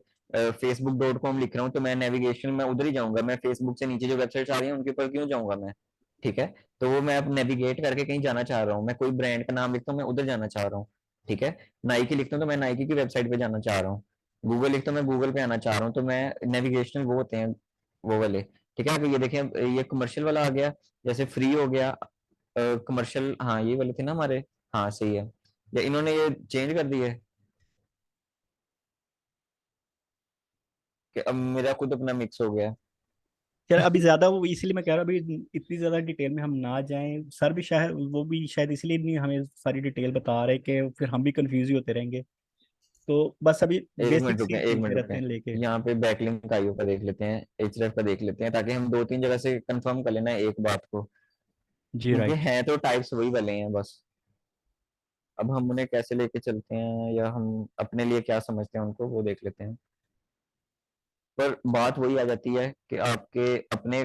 facebook.com लिख रहा हूँ तो मैं नेविगेशन में उधर ही जाऊंगा। मैं फेसबुक से नीचे जो वेबसाइट आ रही है उनके ऊपर क्यों जाऊंगा मैं। ठीक है, तो वो मैं अब नेविगेट करके कहीं जाना चाह रहा हूँ, मैं कोई ब्रांड का नाम लिखता हूँ मैं उधर जाना चाह रहा हूँ। ठीक है, नाइकी लिखता हूँ तो मैं नाइकी की वेबसाइट पे जाना चाह रहा हूँ। गूगल लिखता हूँ मैं गूगल पे आना चाह रहा हूँ। तो मैं नेविगेशनल वो होते हैं वो वाले। ठीक है, अब ये देखें, ये कमर्शियल वाला आ गया, जैसे फ्री हो गया कमर्शियल। हाँ ये वाले थे ना हमारे, हाँ सही है। या इन्होंने ये चेंज कर दिए कि अब मेरा खुद अपना मिक्स हो गया।
चल अभी ज्यादा वो इसलिए मैं कह रहा हूँ अभी इतनी ज्यादा डिटेल में हम ना जाएं। सर भी शायद वो भी शायद इसलिए नहीं हमें सारी डिटेल बता रहे कि फिर हम भी कंफ्यूज ही होते रहेंगे। तो बस अभी
एक मिनट
बेसिक्स
रुके,
ही
एक मिनट
पूछते रहते
रुके,
हैं लेके।
यहाँ पे बैकलिंक आईओ का देख लेते हैं, href का देख लेते हैं, ताकि हम 2-3 जगह से कंफर्म कर लेना एक बात को,
जी
क्योंकि
राइट।
हैं तो टाइप्स वही वाले हैं बस। अब हम उन्हें कैसे लेके चलते हैं या हम अपने लिए क्या समझते हैं उनको, वो देख लेते हैं। पर बात वही आ जाती है कि आपके अपने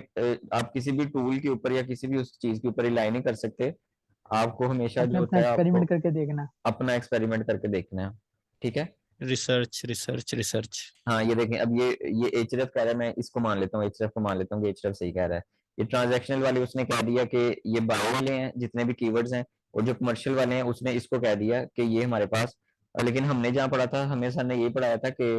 आप किसी भी टूल के ऊपर या किसी भी उस चीज के ऊपर रिलाई नहीं कर सकते। आपको हमेशा
अपने
जो
अपना
होता है आपको
एक्सपेरिमेंट करके देखना।
अपना एक्सपेरिमेंट करके देखना है। ठीक है,
रिसर्च रिसर्च रिसर्च।
हाँ ये देखें, अब ये href कह रहा है, मैं इसको मान लेता हूँ, href को मान लेता हूँ कि href सही कह रहा है। ये ट्रांजैक्शनल वाले उसने कह दिया कि ये बाय वाले हैं जितने भी कीवर्ड्स हैं, और जो कमर्शियल वाले हैं उसने इसको कह दिया कि ये हमारे पास। लेकिन हमने जहाँ पढ़ा था, हमें सर ने ये पढ़ाया था कि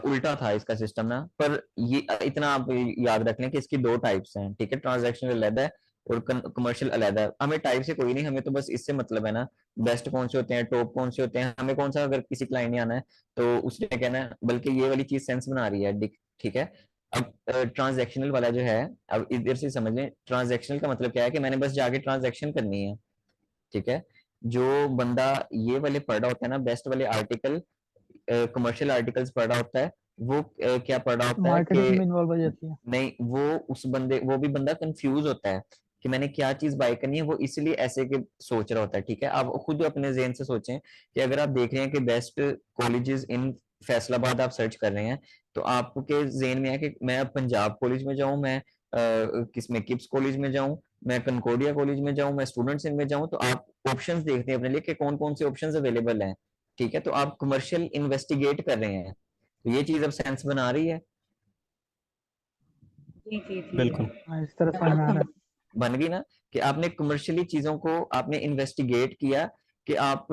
उल्टा था इसका सिस्टम ना। पर ये इतना आप याद रख लें कि इसकी दो टाइप्स हैं, ठीक है, ट्रांजैक्शनल अलग है और कमर्शियल अलग है। हमें टाइप से कोई नहीं, हमें तो बस इससे मतलब है ना, बेस्ट कौन से होते हैं, टॉप कौन से होते हैं, हमें कौन सा, अगर किसी क्लाइंट ने आना है तो उसने कहना है, बल्कि ये वाली चीज सेंस बना रही है, ठीक है। अब ट्रांजैक्शनल वाला जो है, अब इधर से समझ लें, ट्रांजैक्शनल का मतलब क्या है कि मैंने बस जाके ट्रांजैक्शन करनी है, ठीक है। जो बंदा ये वाले पढ़ रहा होता है ना, बेस्ट वाले आर्टिकल, कमर्शियल आर्टिकल्स पढ़ रहा होता है, वो क्या पढ़ रहा होता है
मार्केटिंग में
कि
इन्वॉल्व हो जाती है।
नहीं, वो भी बंदा कंफ्यूज होता है कि मैंने क्या चीज बाय करनी है, वो इसलिए ऐसे के सोच रहा होता है, ठीक है। आप खुद अपने ज़हन से सोचें कि अगर आप देख रहे हैं कि बेस्ट कॉलेजेस इन फैसलाबाद आप सर्च कर रहे हैं, तो आपके ज़हन में है कि मैं अब पंजाब कॉलेज में जाऊं, मैं किसमें किप्स कॉलेज में जाऊं, मैं कनकोडिया कॉलेज में जाऊं, मैं स्टूडेंट्स इन में जाऊं, तो आप ऑप्शंस देखते हैं अपने लिए कि कौन कौन से ऑप्शंस अवेलेबल हैं, ठीक है। तो आप कमर्शियल इन्वेस्टिगेट कर रहे हैं, तो ये चीज अब सेंस बना रही है,
जी जी जी
बिल्कुल।
हाँ, इस तरह समझ में आ रहा है।
बन गई ना, कि आपने कमर्शियली चीजों को आपने इन्वेस्टिगेट किया, कि आप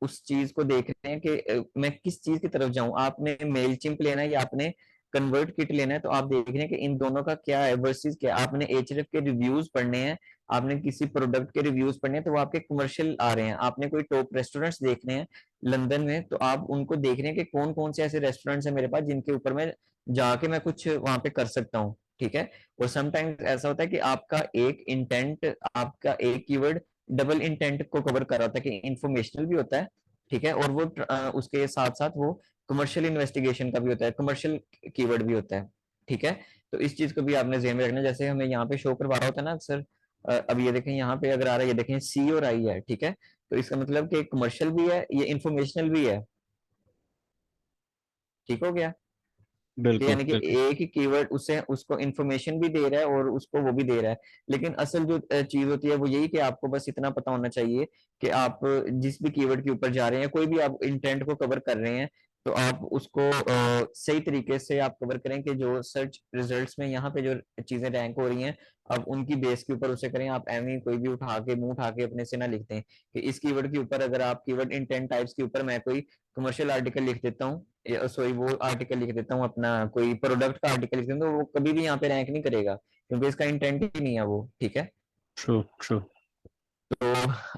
उस चीज को देख रहे हैं कि मैं किस चीज की तरफ जाऊं, आपने मेलचिम्प लेना है या आपने कन्वर्ट किट लेना है, तो आप देख रहे हैं कि इन दोनों का क्या है वर्सेस क्या। आपने एचएरएफ के रिव्यूज पढ़ने हैं, आपने किसी प्रोडक्ट के रिव्यूज पढ़ने हैं, तो वो आपके कमर्शियल आ रहे हैं। आपने कोई टॉप रेस्टोरेंट्स देखने हैं लंदन में, तो आप उनको देख रहे हैं कि कौन कौन से ऐसे रेस्टोरेंट्स हैं मेरे पास जिनके ऊपर मैं जाके मैं कुछ वहां पे कर सकता हूँ, ठीक है। और समटाइम्स ऐसा होता है कि आपका एक इंटेंट, आपका एक कीवर्ड डबल इंटेंट को कवर कर रहा होता है, कि इंफॉर्मेशनल भी होता है, ठीक है, और वो उसके साथ साथ वो कमर्शियल इन्वेस्टिगेशन का भी होता है, कमर्शियल कीवर्ड भी होता है, ठीक है। तो इस चीज को भी आपने ध्यान में रखना है। जैसे हमें यहाँ पे शो करवा रहा होता है ना सर, अब ये देखें यहाँ पे अगर आ रहा है, ये देखें सी और आई है, ठीक है। तो इसका मतलब कि कमर्शियल भी है, ये इंफॉर्मेशनल भी है, ठीक हो गया।
बिल्कुल
यानी कि
बिल्कुल।
एक ही कीवर्ड उसे उसको इंफॉर्मेशन भी दे रहा है और उसको वो भी दे रहा है। लेकिन असल जो चीज होती है वो यही कि आपको बस इतना पता होना चाहिए कि आप जिस भी कीवर्ड के ऊपर जा रहे हैं, कोई भी आप इंटेंट को कवर कर रहे हैं, तो आप उसको सही तरीके से आप कवर करें कि जो सर्च रिजल्ट्स में यहाँ पे जो चीजें रैंक हो रही हैं, अब उनकी बेस के ऊपर उसे करें। आप एवं कोई भी उठा के मुंह उठा के अपने से ना लिखते हैं कि इस कीवर्ड के ऊपर, अगर आप कीवर्ड इंटेंट टाइप्स के ऊपर मैं कोई कमर्शियल आर्टिकल लिख देता हूँ, सॉरी वो आर्टिकल लिख देता हूँ, अपना कोई प्रोडक्ट का आर्टिकल लिख देता हूँ, तो वो कभी भी यहाँ पे रैंक नहीं करेगा, क्योंकि इसका इंटेंट ही नहीं है वो, ठीक है।
True true.
तो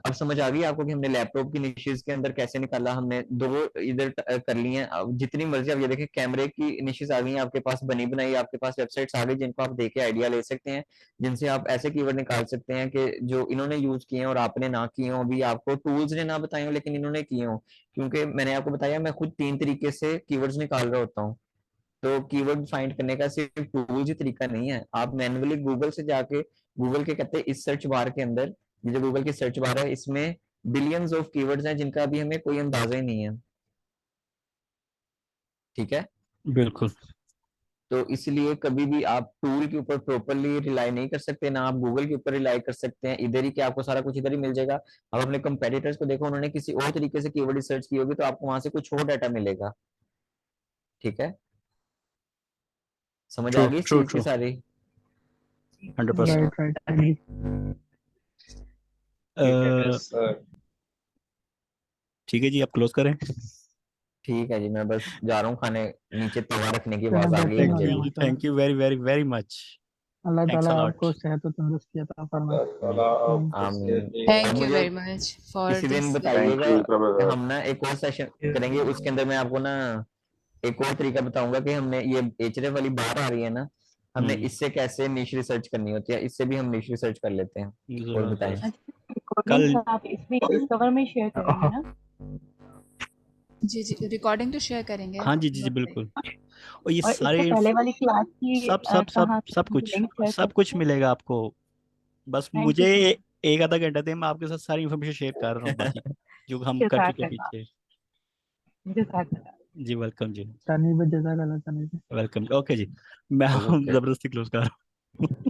अब समझ आ गई आपको कि हमने लैपटॉप की निशेज के अंदर कैसे निकाला। हमने दो इधर कर ली हैं, अब जितनी मर्जी आप ये देखें, कैमरे की निशेज आ गई हैं आपके पास बनी बनाई, आपके पास वेबसाइट्स आ गई जिनको आप देख के आइडिया ले सकते हैं, जिनसे आप ऐसे कीवर्ड निकाल सकते हैं कि जो इन्होंने यूज किए हैं और आपने ना किए हों, अभी आपको टूल्स ने ना बताए हों लेकिन इन्होंने किए हों। क्योंकि मैंने आपको बताया मैं खुद 3 तरीके से कीवर्ड्स निकाल रहा होता हूँ। तो कीवर्ड फाइंड करने का सिर्फ टूल्स ही तरीका नहीं है, आप मैन्युअली गूगल से जाके, गूगल के कहते हैं इस सर्च बार के अंदर, ये जो गूगल की सर्च बार है इसमें बिलियंस ऑफ कीवर्ड्स हैं जिनका अभी हमें कोई अंदाजा ही नहीं है, ठीक है।
बिल्कुल।
तो इसलिए कभी भी आप टूल के ऊपर प्रॉपरली रिलाई नहीं कर सकते, ना आप गूगल के ऊपर रिलाई कर सकते हैं इधर ही कि आपको सारा कुछ इधर ही मिल जाएगा। आप अपने कंपेटिटर्स को देखो, उन्होंने किसी और तरीके से कीवर्ड रिसर्च की होगी, तो आपको वहां से कुछ और डाटा मिलेगा, ठीक है। समझ
ट्रू
आ गई इस
ट्रू
चीज की
ट्रू।
सारी।
100%।
Right right.
Yes sir.
ठीक है जी, आप क्लोज करें।
ठीक है जी, मैं बस जा रहा हूँ खाने, नीचे तवा रखने की
चलें,
आवाज आ गई है
बेहतरीन हो
मुझे
गया
भी।
माशाल्लाह।
Thank you very very very much.
Allah
thanks
ताला
अ लॉट।
आपको सेहत और तंदुरुस्ती अता फरमाए।
ताला आपको
आमीन।
सेहत दे।
अब
थैंक यू
मुझे
वेरी मच फॉर
किसी दिन
दिस
थैंक
बताइएगा,
यू प्रॉफेसर।
हम ना एक और सेशन करेंगे, उसके अंदर मैं आपको ना एक और तरीका बताऊंगा कि हमने ये एचएरएफ वाली बात आ रही है ना, हमने इससे कैसे निश रिसर्च करनी होती है, इससे भी हम निश रिसर्च कर लेते हैं। और बताएं।
जबरदस्त।
रिकॉर्डिंग
कल
आप इसमें डिस्कवर में शेयर करेंगे ना?
जी जी रिकॉर्डिंग तो शेयर करेंगे
हाँ जी जी जी
वक्त पे।
बिल्कुल। और ये
और इससे
सारे
पहले वाली क्लास की
सब सब सब
कहाँ
सब
मुझे
कुछ
लिंक शेयर कर
सब कुछ
सकते हैं?
मिलेगा आपको। बस
थैंक
मुझे
यू सो मच।
एक आधा घंटा दे, मैं आपके साथ सारी इन्फॉर्मेशन शेयर कर रहा हूँ बाकी जो हम कर चुके हैं
जज़ाकल्लाह।
पीछे।
जज़ाकल्लाह।
जी वेलकम जी।
तनीब जज़ाकल्लाह तनीब।
वेलकम। ओके जी, मैं
ओके।
जबरदस्ती क्लोज कर रहा हूँ।